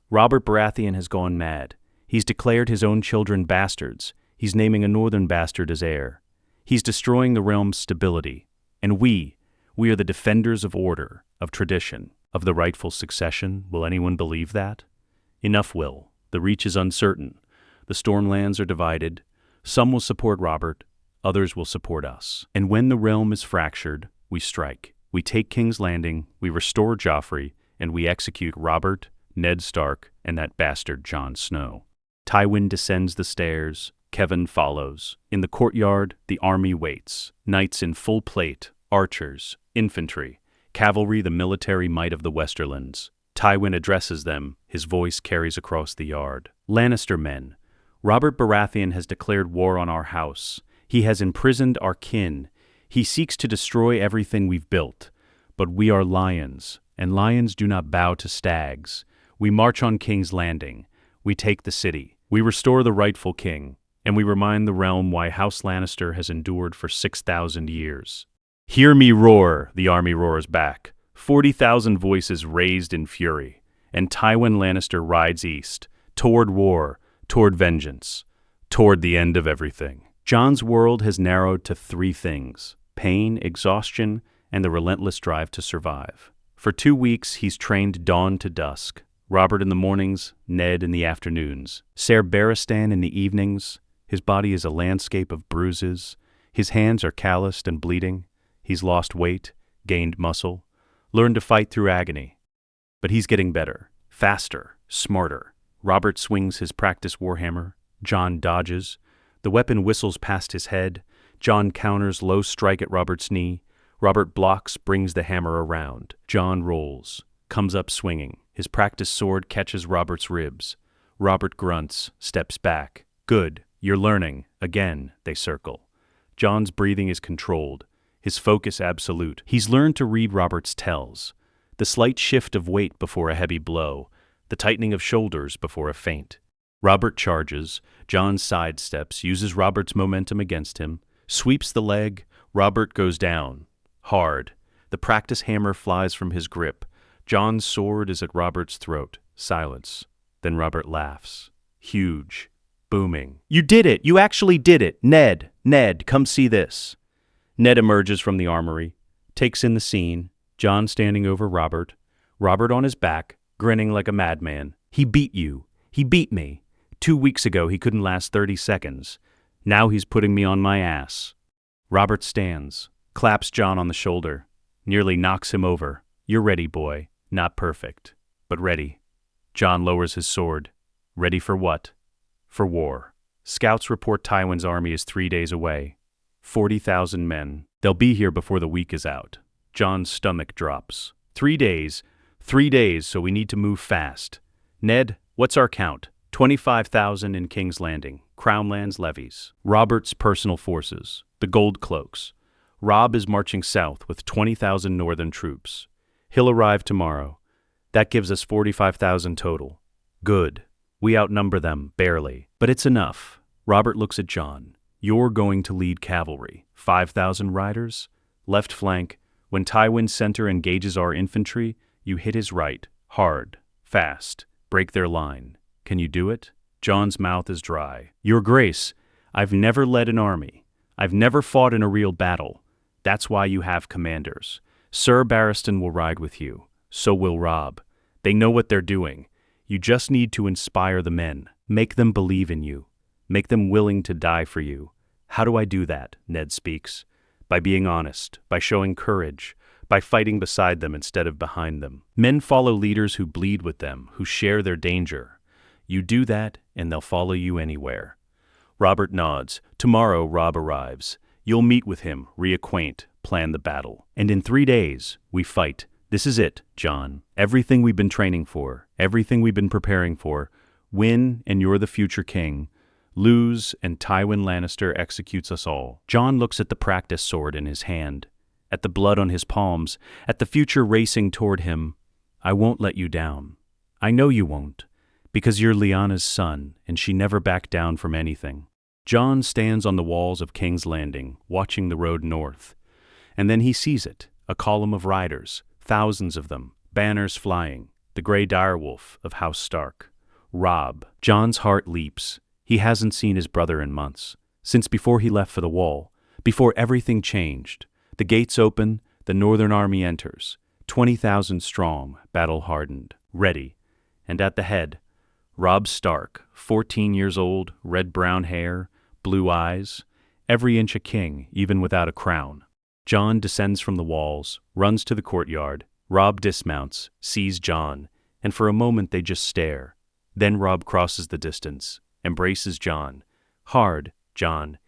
Robert Baratheon has gone mad. He's declared his own children bastards. He's naming a northern bastard as heir. He's destroying the realm's stability. And we are the defenders of order, of tradition, of the rightful succession. Will anyone believe that? Enough will. The reach is uncertain. The Stormlands are divided. Some will support Robert, others will support us. And when the realm is fractured, we strike. We take King's Landing, we restore Joffrey, and we execute Robert, Ned Stark, and that bastard Jon Snow. Tywin descends the stairs. Kevin follows. In the courtyard, the army waits. Knights in full plate, archers, infantry, cavalry, the military might of the Westerlands. Tywin addresses them. His voice carries across the yard. Lannister men, Robert Baratheon has declared war on our house. He has imprisoned our kin. He seeks to destroy everything we've built. But we are lions, and lions do not bow to stags. We march on King's Landing. We take the city. We restore the rightful king. And we remind the realm why House Lannister has endured for 6,000 years. Hear me roar, the army roars back. 40,000 voices raised in fury. And Tywin Lannister rides east, toward war, toward vengeance, toward the end of everything. Jon's world has narrowed to 3 things: pain, exhaustion, and the relentless drive to survive. For 2 weeks, he's trained dawn to dusk. Robert in the mornings, Ned in the afternoons. Ser Barristan in the evenings. His body is a landscape of bruises. His hands are calloused and bleeding. He's lost weight, gained muscle, learned to fight through agony. But he's getting better, faster, smarter. Robert swings his practice warhammer. Jon dodges. The weapon whistles past his head. Jon counters low strike at Robert's knee. Robert blocks, brings the hammer around. Jon rolls, comes up swinging. His practice sword catches Robert's ribs. Robert grunts, steps back. Good. You're learning. Again, they circle. Jon's breathing is controlled, his focus absolute. He's learned to read Robert's tells. The slight shift of weight before a heavy blow, the tightening of shoulders before a feint. Robert charges. Jon sidesteps, uses Robert's momentum against him, sweeps the leg. Robert goes down. Hard. The practice hammer flies from his grip. Jon's sword is at Robert's throat. Silence. Then Robert laughs. Huge. Booming. You did it! You actually did it! Ned, come see this. Ned emerges from the armory, takes in the scene. Jon standing over Robert. Robert on his back, grinning like a madman. He beat you. He beat me. 2 weeks ago he couldn't last 30 seconds. Now he's putting me on my ass. Robert stands, claps Jon on the shoulder, nearly knocks him over. You're ready, boy. Not perfect, but ready. Jon lowers his sword. Ready for what? For war. Scouts report Tywin's army is 3 days away. 40,000 men. They'll be here before the week is out. Jon's stomach drops. 3 days. 3 days, so we need to move fast. Ned, what's our count? 25,000 in King's Landing. Crown lands levies. Robert's personal forces. The Gold Cloaks. Robb is marching south with 20,000 northern troops. He'll arrive tomorrow. That gives us 45,000 total. Good. We outnumber them, barely. But it's enough. Robert looks at Jon. You're going to lead cavalry. 5,000 riders? Left flank. When Tywin's center engages our infantry, you hit his right. Hard. Fast. Break their line. Can you do it? Jon's mouth is dry. Your Grace, I've never led an army. I've never fought in a real battle. That's why you have commanders. Ser Barristan will ride with you. So will Robb. They know what they're doing. You just need to inspire the men. Make them believe in you. Make them willing to die for you. How do I do that? Ned speaks. By being honest, by showing courage, by fighting beside them instead of behind them. Men follow leaders who bleed with them, who share their danger. You do that, and they'll follow you anywhere. Robert nods. Tomorrow Robb arrives. You'll meet with him, reacquaint, plan the battle. And in 3 days, we fight. This is it, Jon. Everything we've been training for, everything we've been preparing for. Win, and you're the future king. Lose, and Tywin Lannister executes us all. Jon looks at the practice sword in his hand, at the blood on his palms, at the future racing toward him. I won't let you down. I know you won't, because you're Lyanna's son, and she never backed down from anything. Jon stands on the walls of King's Landing, watching the road north. And then he sees it, a column of riders, thousands of them, banners flying, the gray direwolf of House Stark. Robb. Jon's heart leaps. He hasn't seen his brother in months, since before he left for the Wall, before everything changed. The gates open, the Northern Army enters, 20,000 strong, battle-hardened, ready, and at the head, Robb Stark, 14 years old, red-brown hair, blue eyes, every inch a king, even without a crown. Jon descends from the walls, runs to the courtyard. Robb dismounts, sees Jon, and for a moment they just stare. Then Robb crosses the distance, embraces Jon. Hard, Jon.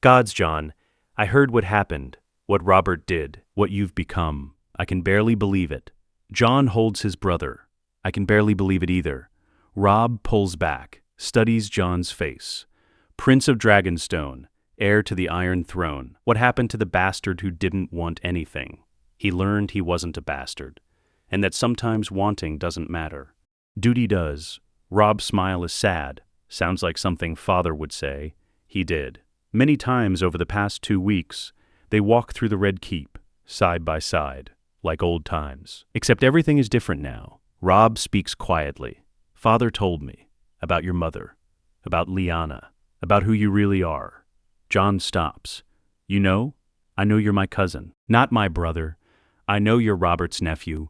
Gods, Jon, I heard what happened, what Robert did, what you've become. I can barely believe it. Jon holds his brother. I can barely believe it either. Robb pulls back, studies Jon's face. Prince of Dragonstone, heir to the Iron Throne. What happened to the bastard who didn't want anything? He learned he wasn't a bastard, and that sometimes wanting doesn't matter. Duty does. Robb's smile is sad. Sounds like something father would say. He did. Many times over the past 2 weeks, they walk through the Red Keep, side by side, like old times. Except everything is different now. Robb speaks quietly. Father told me about your mother, about Lyanna, about who you really are. Jon stops. You know, I know you're my cousin, not my brother. I know you're Robert's nephew.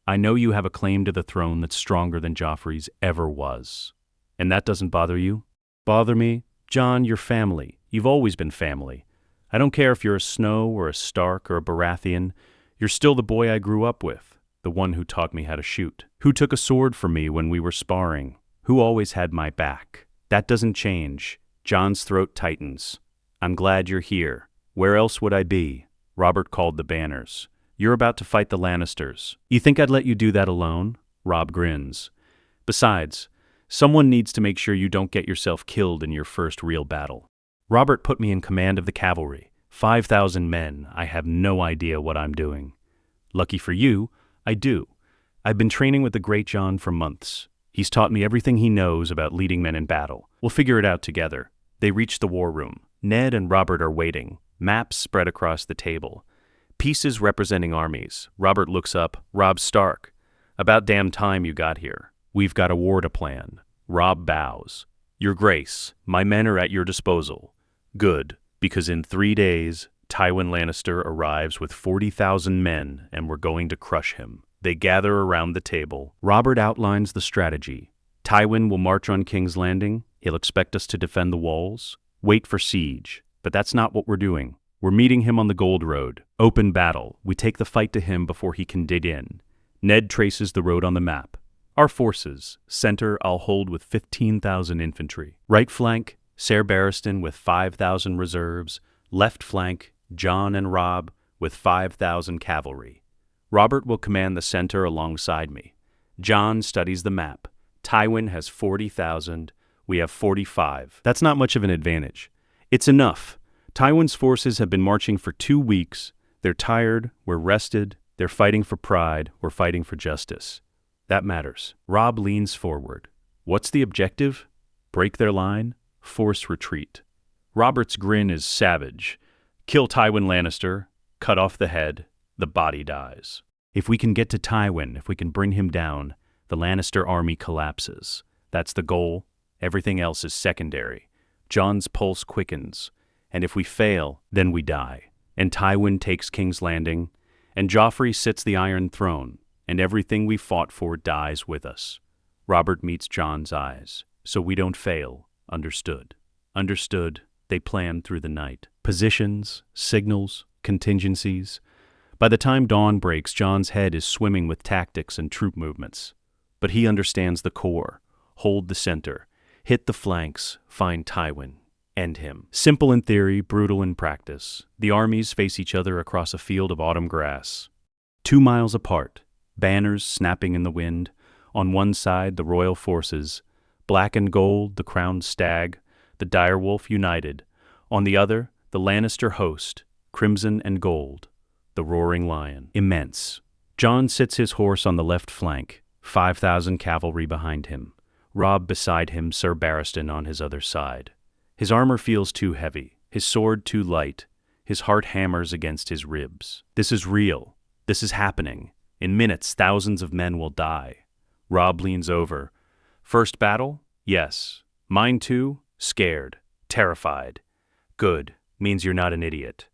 I know you have a claim to the throne that's stronger than Joffrey's ever was. And that doesn't bother you? Bother me? Jon, you're family. You've always been family. I don't care if you're a Snow or a Stark or a Baratheon. You're still the boy I grew up with, the one who taught me how to shoot, who took a sword from me when we were sparring, who always had my back. That doesn't change. Jon's throat tightens. I'm glad you're here. Where else would I be? Robert called the banners. You're about to fight the Lannisters. You think I'd let you do that alone? Robb grins. Besides, someone needs to make sure you don't get yourself killed in your first real battle. Robert put me in command of the cavalry. 5,000 men. I have no idea what I'm doing. Lucky for you, I do. I've been training with the great Jon for months. He's taught me everything he knows about leading men in battle. We'll figure it out together. They reach the war room. Ned and Robert are waiting. Maps spread across the table. Pieces representing armies. Robert looks up. Robb Stark. About damn time you got here. We've got a war to plan. Robb bows. Your Grace, my men are at your disposal. Good, because in 3 days, Tywin Lannister arrives with 40,000 men and we're going to crush him. They gather around the table. Robert outlines the strategy. Tywin will march on King's Landing. He'll expect us to defend the walls. Wait for siege. But that's not what we're doing. We're meeting him on the Gold Road. Open battle. We take the fight to him before he can dig in. Ned traces the road on the map. Our forces. Center, I'll hold with 15,000 infantry. Right flank, Ser Barristan with 5,000 reserves. Left flank, Jon and Robb with 5,000 cavalry. Robert will command the center alongside me. Jon studies the map. Tywin has 40,000. We have 45. That's not much of an advantage. It's enough. Tywin's forces have been marching for 2 weeks. They're tired, we're rested, they're fighting for pride, we're fighting for justice. That matters. Robb leans forward. What's the objective? Break their line? Force retreat. Robert's grin is savage. Kill Tywin Lannister, cut off the head, the body dies. If we can get to Tywin, if we can bring him down, the Lannister army collapses. That's the goal. Everything else is secondary. Jon's pulse quickens. And if we fail, then we die. And Tywin takes King's Landing, and Joffrey sits the Iron Throne, and everything we fought for dies with us. Robert meets Jon's eyes. So we don't fail. Understood. Understood. They planned through the night. Positions, signals, contingencies. By the time dawn breaks, Jon's head is swimming with tactics and troop movements. But he understands the core. Hold the center. Hit the flanks. Find Tywin. End him. Simple in theory, brutal in practice. The armies face each other across a field of autumn grass. 2 miles apart, banners snapping in the wind. On one side, the royal forces, black and gold, the crowned stag, the direwolf united. On the other, the Lannister host, crimson and gold, the roaring lion. Immense. Jon sits his horse on the left flank, 5,000 cavalry behind him. Robb beside him, Sir Barristan on his other side. His armor feels too heavy, his sword too light. His heart hammers against his ribs. This is real. This is happening. In minutes, thousands of men will die. Robb leans over. First battle? Yes. Mine too? Scared. Terrified. Good. Means you're not an idiot.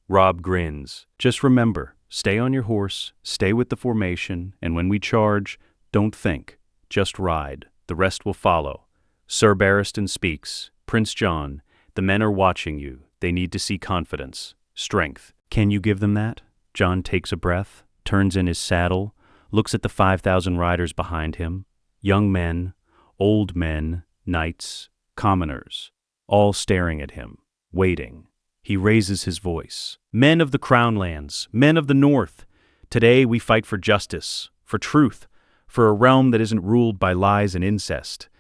Robb grins. Just remember, stay on your horse, stay with the formation, and when we charge, don't think. Just ride. The rest will follow. Sir Barristan speaks. Prince Jon, the men are watching you. They need to see confidence, strength. Can you give them that? Jon takes a breath, turns in his saddle, looks at the 5,000 riders behind him. Young men, old men, knights, commoners, all staring at him, waiting. He raises his voice. Men of the Crown Lands, men of the North, today we fight for justice, for truth, for a realm that isn't ruled by lies and incest.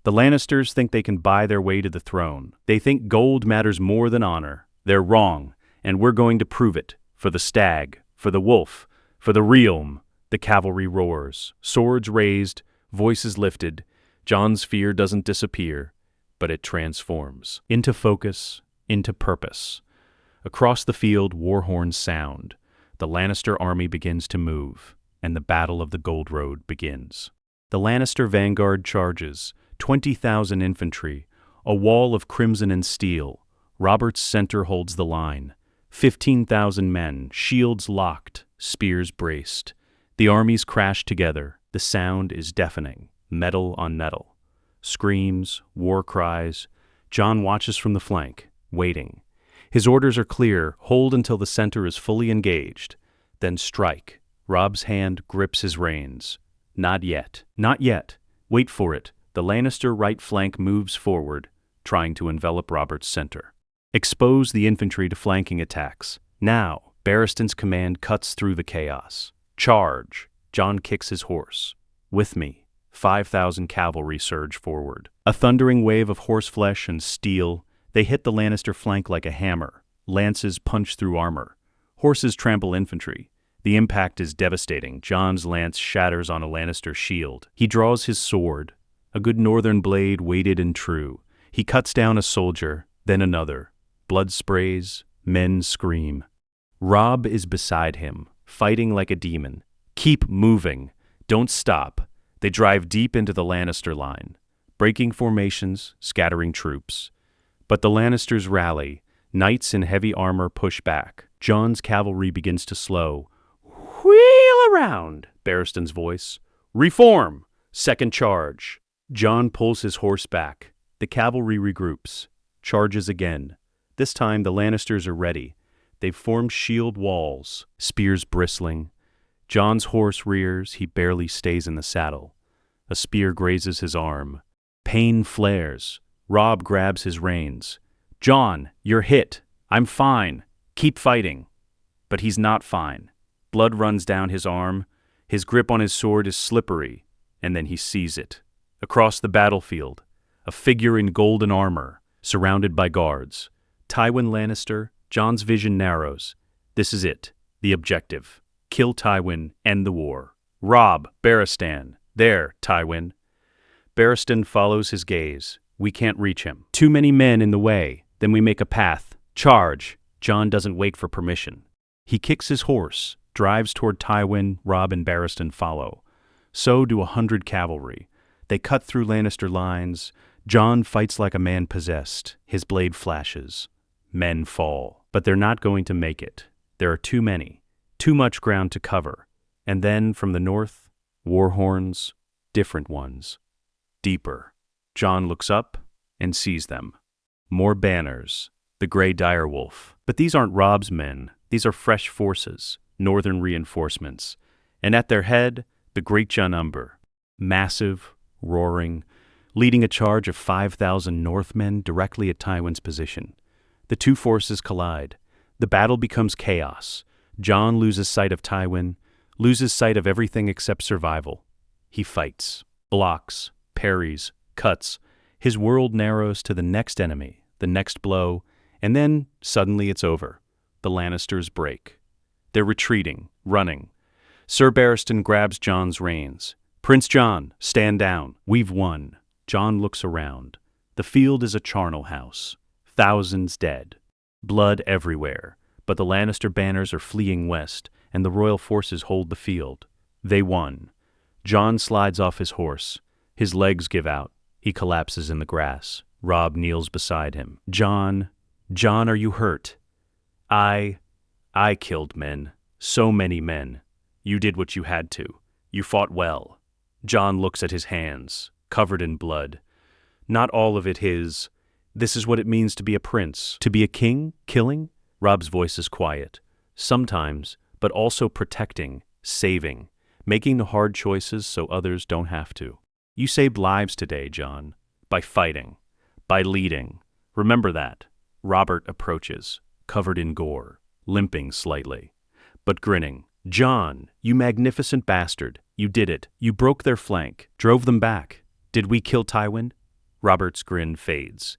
The Lannisters think they can buy their way to the throne. They think gold matters more than honor. They're wrong, and we're going to prove it. For the stag, for the wolf, for the realm. The cavalry roars, swords raised, voices lifted. Jon's fear doesn't disappear, but it transforms. Into focus, into purpose. Across the field, war horns sound. The Lannister army begins to move, and the Battle of the Gold Road begins. The Lannister vanguard charges, 20,000 infantry, a wall of crimson and steel. Robert's center holds the line. 15,000 men, shields locked, spears braced. The armies crash together. The sound is deafening, metal on metal. Screams, war cries. Jon watches from the flank, waiting. His orders are clear: hold until the center is fully engaged. Then strike. Robb's hand grips his reins. Not yet. Not yet. Wait for it. The Lannister right flank moves forward, trying to envelop Robert's center. Expose the infantry to flanking attacks. Now, Barristan's command cuts through the chaos. Charge! Jon kicks his horse. With me, 5,000 cavalry surge forward. A thundering wave of horseflesh and steel. They hit the Lannister flank like a hammer. Lances punch through armor. Horses trample infantry. The impact is devastating. Jon's lance shatters on a Lannister shield. He draws his sword, a good northern blade weighted and true. He cuts down a soldier, then another. Blood sprays, men scream. Robb is beside him, fighting like a demon. Keep moving. Don't stop. They drive deep into the Lannister line, breaking formations, scattering troops. But the Lannisters rally. Knights in heavy armor push back. Jon's cavalry begins to slow. Wheel around, Barristan's voice. Reform! Second charge. Jon pulls his horse back. The cavalry regroups. Charges again. This time the Lannisters are ready. They've formed shield walls, spears bristling. Jon's horse rears. He barely stays in the saddle. A spear grazes his arm. Pain flares. Robb grabs his reins. Jon, you're hit. I'm fine. Keep fighting. But he's not fine. Blood runs down his arm. His grip on his sword is slippery, and then he sees it. Across the battlefield, a figure in golden armor, surrounded by guards. Tywin Lannister. Jon's vision narrows. This is it. The objective. Kill Tywin, end the war. Robb, Barristan. There, Tywin. Barristan follows his gaze. We can't reach him. Too many men in the way. Then we make a path. Charge. Jon doesn't wait for permission. He kicks his horse, drives toward Tywin. Robb and Barristan follow. So do 100 cavalry. They cut through Lannister lines. Jon fights like a man possessed. His blade flashes. Men fall. But they're not going to make it. There are too many. Too much ground to cover. And then, from the north, war horns, different ones. Deeper. Jon looks up and sees them. More banners. The gray direwolf. But these aren't Robb's men. These are fresh forces. northern reinforcements, and at their head, the great Jon Umber, massive, roaring, leading a charge of 5,000 Northmen directly at Tywin's position. The two forces collide. The battle becomes chaos. Jon loses sight of Tywin, loses sight of everything except survival. He fights, blocks, parries, cuts. His world narrows to the next enemy, the next blow, and then suddenly it's over. The Lannisters break. They're retreating, running. Sir Barristan grabs Jon's reins. "Prince Jon, stand down. We've won." Jon looks around. The field is a charnel house. Thousands dead. Blood everywhere. But the Lannister banners are fleeing west, and the royal forces hold the field. They won. Jon slides off his horse. His legs give out. He collapses in the grass. Robb kneels beside him. Jon, are you hurt?" I killed men. So many men. You did what you had to. You fought well." Jon looks at his hands, covered in blood. Not all of it his. This is what it means to be a prince. To be a king? Killing? Robb's voice is quiet. Sometimes, but also protecting, saving, making the hard choices so others don't have to. You saved lives today, Jon. By fighting. By leading. Remember that. Robert approaches, covered in gore, limping slightly, but grinning. "Jon, you magnificent bastard. You did it. You broke their flank, drove them back. Did we kill Tywin?" Robert's grin fades.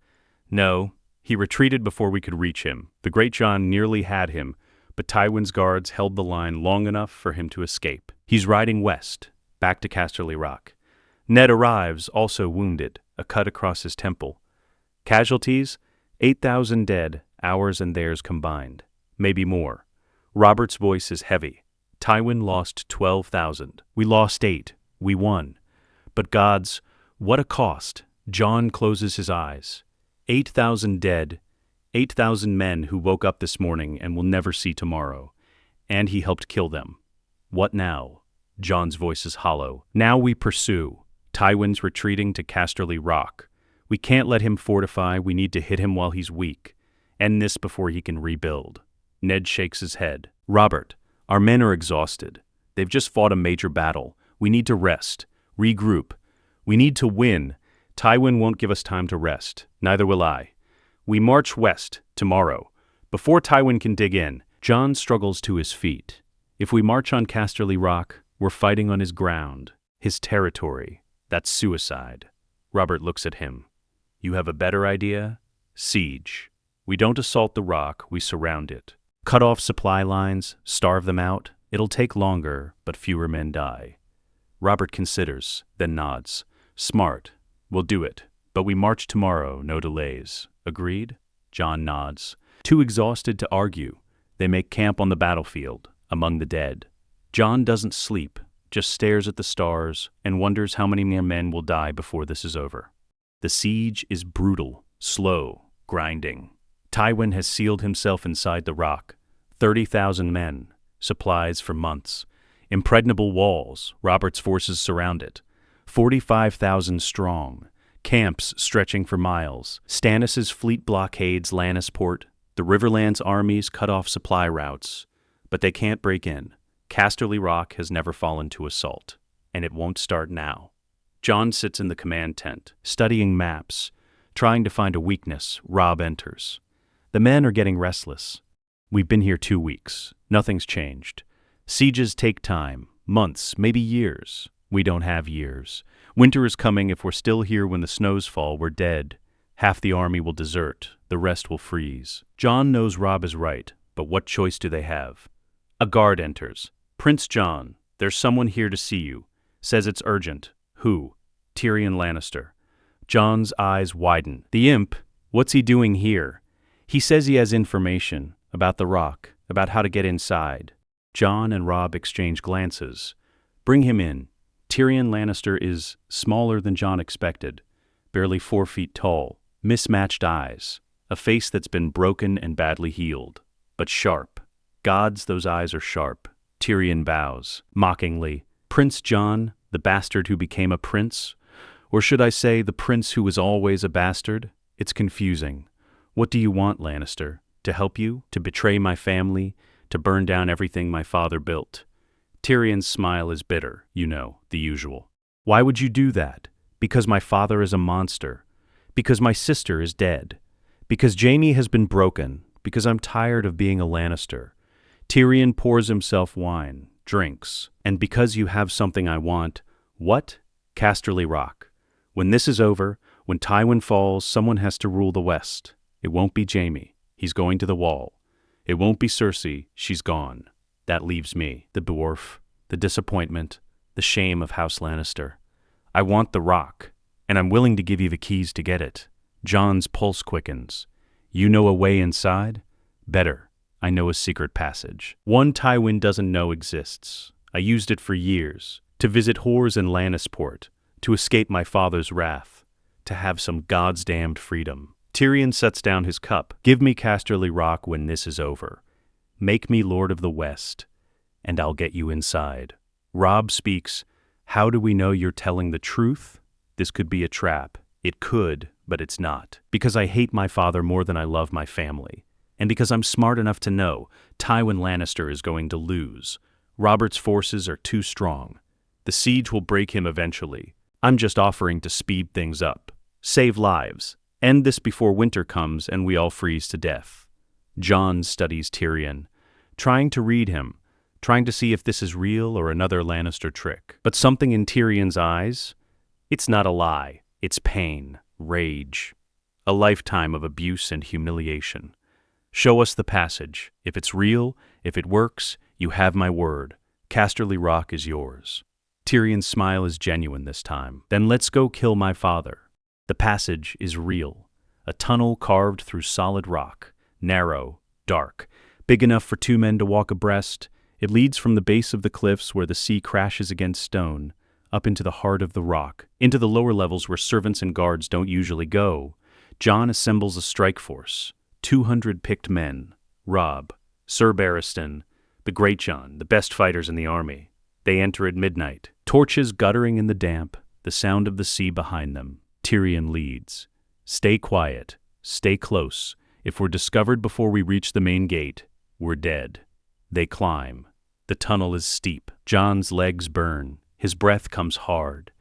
"No, he retreated before we could reach him. The great Jon nearly had him, but Tywin's guards held the line long enough for him to escape. He's riding west, back to Casterly Rock. Ned arrives, also wounded, a cut across his temple. Casualties? 8,000 dead, ours and theirs combined. Maybe more." Robert's voice is heavy. "Tywin lost 12,000. We lost 8. We won. But gods, what a cost." Jon closes his eyes. 8,000 dead, 8,000 men who woke up this morning and will never see tomorrow. And he helped kill them. What now? Jon's voice is hollow. "Now we pursue. Tywin's retreating to Casterly Rock. We can't let him fortify. We need to hit him while he's weak. End this before he can rebuild." Ned shakes his head. "Robert, our men are exhausted. They've just fought a major battle. We need to rest, regroup. We need to win. Tywin won't give us time to rest. Neither will I. We march west, tomorrow. Before Tywin can dig in." Jon struggles to his feet. "If we march on Casterly Rock, we're fighting on his ground, his territory. That's suicide." Robert looks at him. "You have a better idea? Siege. We don't assault the rock, we surround it. Cut off supply lines, starve them out. It'll take longer, but fewer men die." Robert considers, then nods. "Smart. We'll do it. But we march tomorrow, no delays. Agreed?" Jon nods. Too exhausted to argue, they make camp on the battlefield, among the dead. Jon doesn't sleep, just stares at the stars and wonders how many more men will die before this is over. The siege is brutal, slow, grinding. Tywin has sealed himself inside the rock. 30,000 men, supplies for months. Impregnable walls, Robert's forces surround it. 45,000 strong, camps stretching for miles. Stannis' fleet blockades Lannisport. The Riverlands armies cut off supply routes. But they can't break in. Casterly Rock has never fallen to assault, and it won't start now. Jon sits in the command tent, studying maps, trying to find a weakness. Robb enters. The men are getting restless. "We've been here 2 weeks. Nothing's changed. Sieges take time, months, maybe years. We don't have years. Winter is coming. If we're still here when the snows fall, we're dead. Half the army will desert. The rest will freeze." Jon knows Robb is right, but what choice do they have? A guard enters. "Prince Jon, there's someone here to see you. Says it's urgent." "Who?" "Tyrion Lannister." Jon's eyes widen. "The imp? What's he doing here?" "He says he has information about the rock, about how to get inside." Jon and Robb exchange glances. "Bring him in." Tyrion Lannister is smaller than Jon expected, barely 4 feet tall, mismatched eyes, a face that's been broken and badly healed, but sharp. Gods, those eyes are sharp. Tyrion bows, mockingly. "Prince Jon, the bastard who became a prince? Or should I say, the prince who was always a bastard? It's confusing. What do you want, Lannister? To help you? To betray my family? to burn down everything my father built. Tyrion's smile is bitter, you know, the usual. Why would you do that? Because my father is a monster. Because my sister is dead. Because Jaime has been broken. Because I'm tired of being a Lannister. Tyrion pours himself wine, drinks, and because you have something I want. What? Casterly Rock. When this is over, when Tywin falls, someone has to rule the West. It won't be Jaime. He's going to the Wall. It won't be Cersei. She's gone. That leaves me, the dwarf, the disappointment, the shame of House Lannister. I want the rock, and I'm willing to give you the keys to get it. Jon's pulse quickens. You know a way inside? Better. I know a secret passage. One Tywin doesn't know exists. I used it for years. To visit whores in Lannisport. To escape my father's wrath. To have some goddamned freedom. Tyrion sets down his cup. Give me Casterly Rock when this is over. Make me Lord of the West, and I'll get you inside. Robb speaks. How do we know you're telling the truth? This could be a trap. It could, but it's not. Because I hate my father more than I love my family. And because I'm smart enough to know Tywin Lannister is going to lose. Robert's forces are too strong. The siege will break him eventually. I'm just offering to speed things up. Save lives. End this before winter comes and we all freeze to death. Jon studies Tyrion, trying to read him, trying to see if this is real or another Lannister trick. But something in Tyrion's eyes? It's not a lie. It's pain, rage. A lifetime of abuse and humiliation. Show us the passage. If it's real, if it works, you have my word. Casterly Rock is yours. Tyrion's smile is genuine this time. Then let's go kill my father. The passage is real. A tunnel carved through solid rock. Narrow, dark, big enough for two men to walk abreast. It leads from the base of the cliffs where the sea crashes against stone, up into the heart of the rock, into the lower levels where servants and guards don't usually go. Jon assembles a strike force, 200 picked men, Robb, Sir Barristan, the Great Jon, the best fighters in the army. They enter at midnight, torches guttering in the damp, the sound of the sea behind them. Tyrion leads. Stay quiet, stay close. If we're discovered before we reach the main gate, we're dead. They climb. The tunnel is steep. Jon's legs burn. His breath comes hard.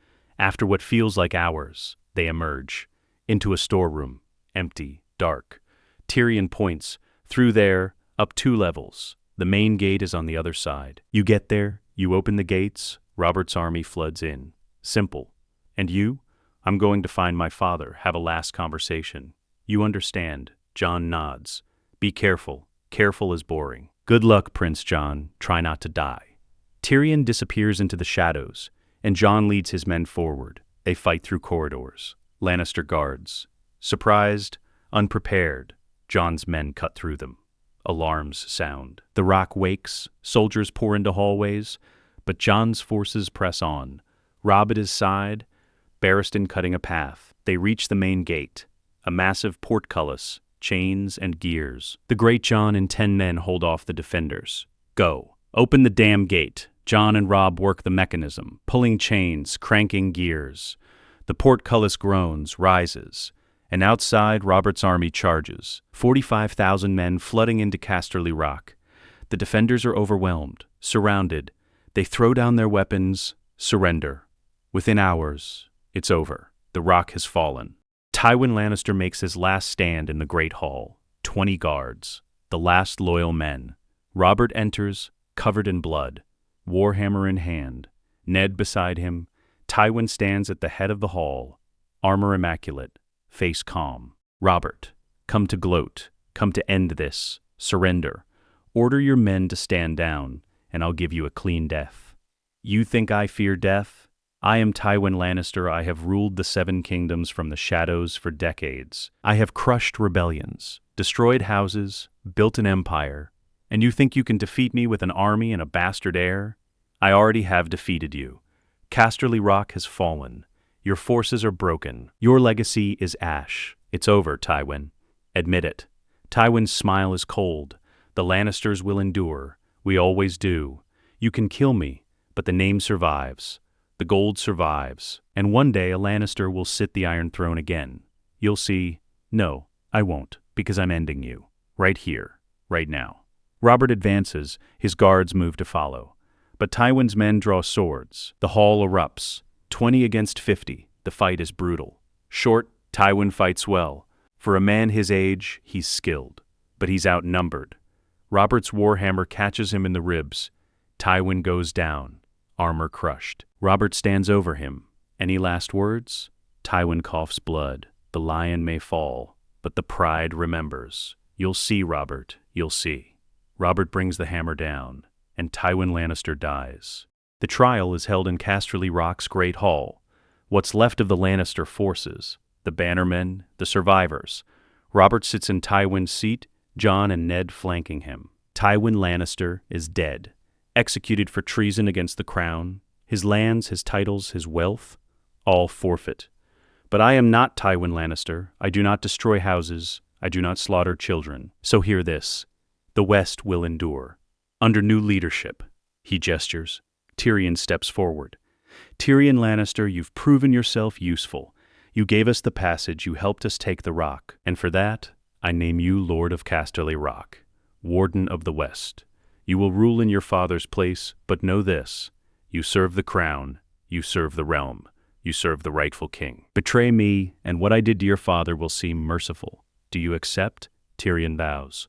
After what feels like hours, they emerge. Into a storeroom. Empty. Dark. Tyrion points. Through there, up 2 levels. The main gate is on the other side. You get there, you open the gates, Robert's army floods in. Simple. And you? I'm going to find my father, have a last conversation. You understand. Jon nods. Be careful. Careful is boring. Good luck, Prince Jon. Try not to die. Tyrion disappears into the shadows, and Jon leads his men forward. They fight through corridors. Lannister guards. Surprised, unprepared, Jon's men cut through them. Alarms sound. The rock wakes. Soldiers pour into hallways, but Jon's forces press on. Robb at his side, Barristan cutting a path. They reach the main gate. A massive portcullis. Chains and gears. The Great Jon and 10 men hold off the defenders. Go. Open the damn gate. Jon and Robb work the mechanism, pulling chains, cranking gears. The portcullis groans, rises, and outside Robert's army charges. 45,000 men flooding into Casterly Rock. The defenders are overwhelmed, surrounded. They throw down their weapons, surrender. Within hours, it's over. The rock has fallen. Tywin Lannister makes his last stand in the Great Hall. 20 guards, the last loyal men. Robert enters, covered in blood, warhammer in hand. Ned beside him. Tywin stands at the head of the hall, armor immaculate, face calm. Robert, come to gloat, come to end this, surrender. Order your men to stand down, and I'll give you a clean death. You think I fear death? I am Tywin Lannister. I have ruled the 7 kingdoms from the shadows for decades. I have crushed rebellions, destroyed houses, built an empire. And you think you can defeat me with an army and a bastard heir? I already have defeated you. Casterly Rock has fallen. Your forces are broken. Your legacy is ash. It's over, Tywin. Admit it. Tywin's smile is cold. The Lannisters will endure. We always do. You can kill me, but the name survives. The gold survives, and one day a Lannister will sit the Iron Throne again. You'll see. No, I won't, because I'm ending you. Right here, right now. Robert advances, his guards move to follow. But Tywin's men draw swords. The hall erupts. 20 against 50. The fight is brutal. Short, Tywin fights well. For a man his age, he's skilled. But he's outnumbered. Robert's warhammer catches him in the ribs. Tywin goes down, armor crushed. Robert stands over him. Any last words? Tywin coughs blood. The lion may fall, but the pride remembers. You'll see, Robert, you'll see. Robert brings the hammer down, and Tywin Lannister dies. The trial is held in Casterly Rock's Great Hall. What's left of the Lannister forces, the bannermen, the survivors. Robert sits in Tywin's seat, Jon and Ned flanking him. Tywin Lannister is dead, executed for treason against the crown. His lands, his titles, his wealth, all forfeit. But I am not Tywin Lannister. I do not destroy houses. I do not slaughter children. So hear this. The West will endure. Under new leadership. He gestures. Tyrion steps forward. Tyrion Lannister, you've proven yourself useful. You gave us the passage. You helped us take the rock. And for that, I name you Lord of Casterly Rock, Warden of the West. You will rule in your father's place, but know this. You serve the crown. You serve the realm. You serve the rightful king. Betray me, and what I did to your father will seem merciful. Do you accept? Tyrion vows.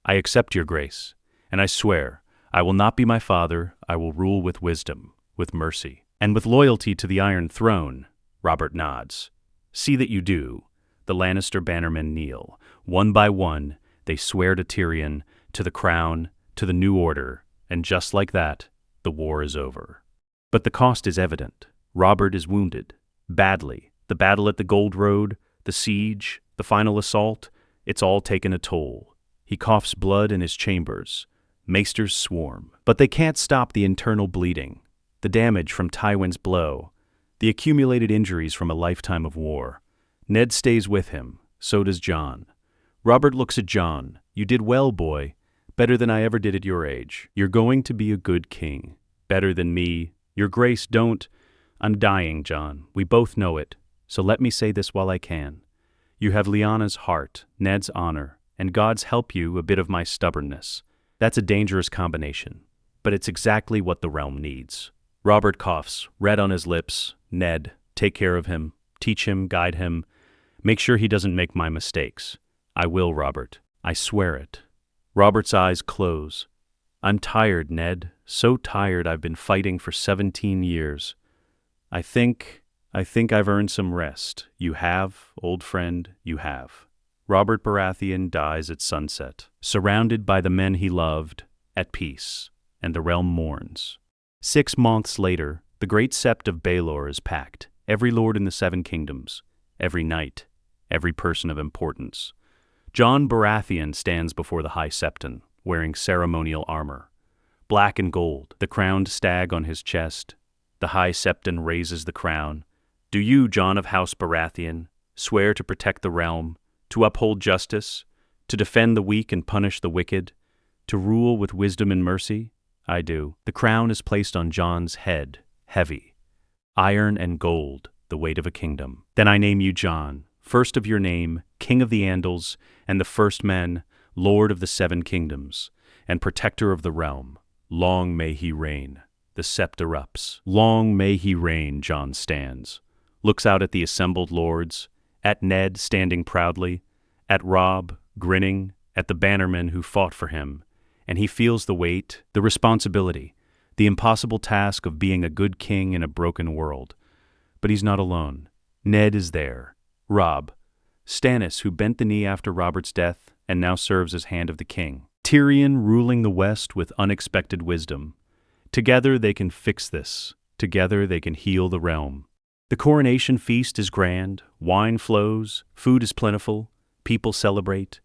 I accept your grace, and I swear, I will not be my father. I will rule with wisdom, with mercy, and with loyalty to the Iron Throne. Robert nods. See that you do. The Lannister bannermen kneel. One by one, they swear to Tyrion, to the crown, to the new order, and just like that, the war is over. But the cost is evident. Robert is wounded. Badly. The battle at the Gold Road, the siege, the final assault, it's all taken a toll. He coughs blood in his chambers. Maesters swarm. But they can't stop the internal bleeding, the damage from Tywin's blow, the accumulated injuries from a lifetime of war. Ned stays with him. So does Jon. Robert looks at Jon. You did well, boy. Better than I ever did at your age. You're going to be a good king. Better than me. Your grace, don't... I'm dying, Jon. We both know it. So let me say this while I can. You have Lyanna's heart, Ned's honor, and God's help you a bit of my stubbornness. That's a dangerous combination, but it's exactly what the realm needs. Robert coughs, red on his lips. Ned, take care of him. Teach him, guide him. Make sure he doesn't make my mistakes. I will, Robert. I swear it. Robert's eyes close. I'm tired, Ned. So tired I've been fighting for 17 years. I think I've earned some rest. You have, old friend, you have. Robert Baratheon dies at sunset, surrounded by the men he loved, at peace, and the realm mourns. 6 months later, the great sept of Baelor is packed. Every lord in the 7 kingdoms, every knight, every person of importance. Jon Baratheon stands before the High Septon, wearing ceremonial armor. Black and gold, the crowned stag on his chest. The High Septon raises the crown. Do you, Jon of House Baratheon, swear to protect the realm, to uphold justice, to defend the weak and punish the wicked, to rule with wisdom and mercy? I do. The crown is placed on Jon's head, heavy. Iron and gold, the weight of a kingdom. Then I name you Jon, first of your name, King of the Andals, and the first men, Lord of the 7 kingdoms, and protector of the realm. Long may he reign. The sept erupts. Long may he reign, Jon stands. Looks out at the assembled lords, at Ned standing proudly, at Robb, grinning, at the bannermen who fought for him, and he feels the weight, the responsibility, the impossible task of being a good king in a broken world. But he's not alone. Ned is there. Robb. Stannis, who bent the knee after Robert's death and now serves as Hand of the King. Tyrion ruling the West with unexpected wisdom. Together they can fix this. Together they can heal the realm. The coronation feast is grand, wine flows, food is plentiful, people celebrate.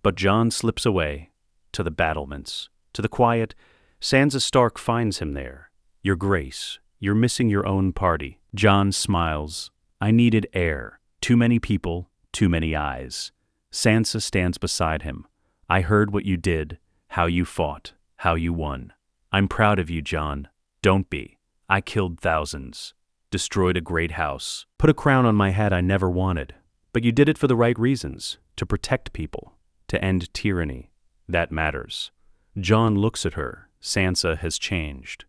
But Jon slips away, to the battlements, to the quiet. Sansa Stark finds him there. Your Grace, you're missing your own party. Jon smiles. I needed air. Too many people, too many eyes. Sansa stands beside him. I heard what you did, how you fought, how you won. I'm proud of you, Jon. Don't be. I killed thousands, destroyed a great house, put a crown on my head I never wanted. But you did it for the right reasons, to protect people, to end tyranny. That matters. Jon looks at her. Sansa has changed.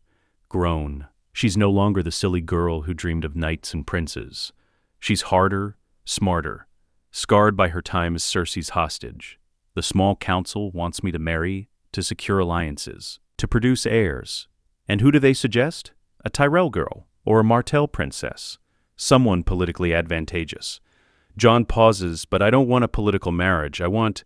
Grown. She's no longer the silly girl who dreamed of knights and princes. She's harder, smarter, scarred by her time as Cersei's hostage. The small council wants me to marry, to secure alliances, to produce heirs. And who do they suggest? A Tyrell girl, or a Martell princess. Someone politically advantageous. Jon pauses, but I don't want a political marriage. I want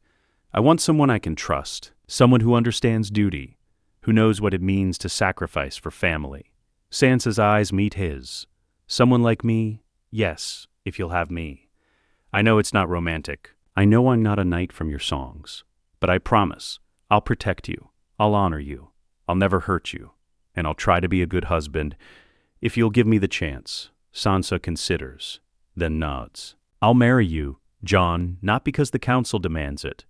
someone I can trust. Someone who understands duty, who knows what it means to sacrifice for family. Sansa's eyes meet his. Someone like me? Yes, if you'll have me. I know it's not romantic. I know I'm not a knight from your songs. But I promise, I'll protect you. I'll honor you. I'll never hurt you. And I'll try to be a good husband if you'll give me the chance. Sansa considers, then nods. I'll marry you, Jon, not because the council demands it,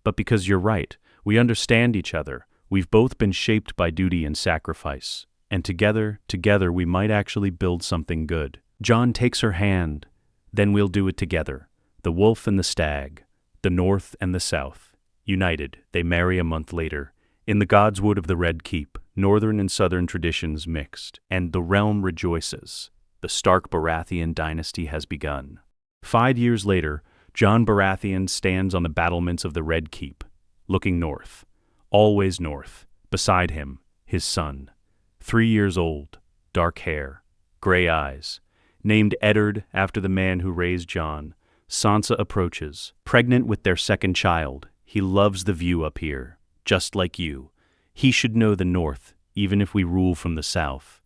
but because you're right. We understand each other. We've both been shaped by duty and sacrifice. And together we might actually build something good. Jon takes her hand. Then we'll do it together. The wolf and the stag. The north and the south. United, they marry a month later. In the Godswood of the Red Keep, northern and southern traditions mixed. And the realm rejoices. The Stark Baratheon dynasty has begun. 5 years later, Jon Baratheon stands on the battlements of the Red Keep, looking north, always north. Beside him, his son, 3 years old, dark hair, gray eyes, named Eddard after the man who raised Jon. Sansa approaches, pregnant with their second child. He loves the view up here, just like you. He should know the north, even if we rule from the south.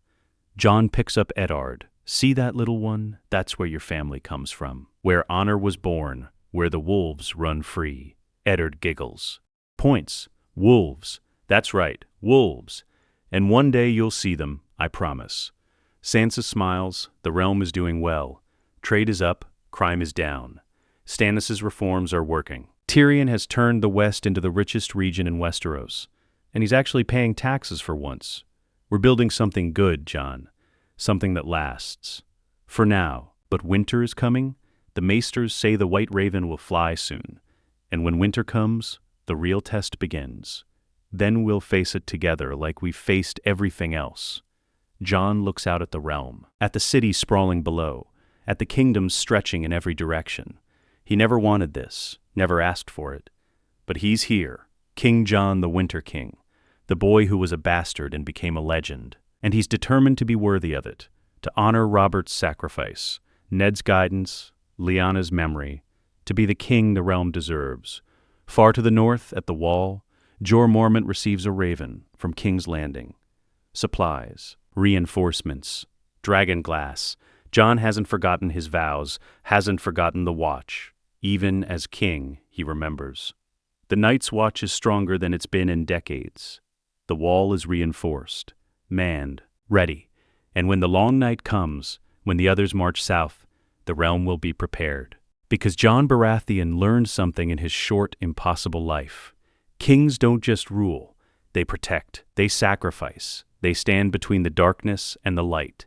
Jon picks up Eddard. See that little one? That's where your family comes from. Where honor was born, where the wolves run free. Eddard giggles. Points. Wolves. That's right, wolves. And one day you'll see them, I promise. Sansa smiles. The realm is doing well. Trade is up, crime is down. Stannis' reforms are working. Tyrion has turned the West into the richest region in Westeros. And he's actually paying taxes for once. We're building something good, Jon. Something that lasts. For now. But winter is coming. The maesters say the White Raven will fly soon. And when winter comes, the real test begins. Then we'll face it together like we've faced everything else. Jon looks out at the realm, at the city sprawling below, at the kingdoms stretching in every direction. He never wanted this, never asked for it. But he's here, King Jon the Winter King, the boy who was a bastard and became a legend. And he's determined to be worthy of it, to honor Robert's sacrifice, Ned's guidance, Lyanna's memory, to be the king the realm deserves. Far to the north, at the wall, Jorah Mormont receives a raven from King's Landing. Supplies, reinforcements, dragon glass. Jon hasn't forgotten his vows, hasn't forgotten the watch. Even as king, he remembers. The Night's Watch is stronger than it's been in decades. The wall is reinforced. Manned, ready, and when the long night comes, when the others march south, the realm will be prepared. Because Jon Baratheon learned something in his short, impossible life. Kings don't just rule, they protect, they sacrifice, they stand between the darkness and the light,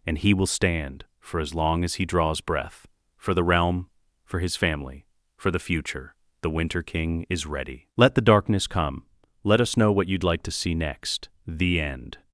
and he will stand for as long as he draws breath, for the realm, for his family, for the future. The Winter King is ready. Let the darkness come. Let us know what you'd like to see next. The end.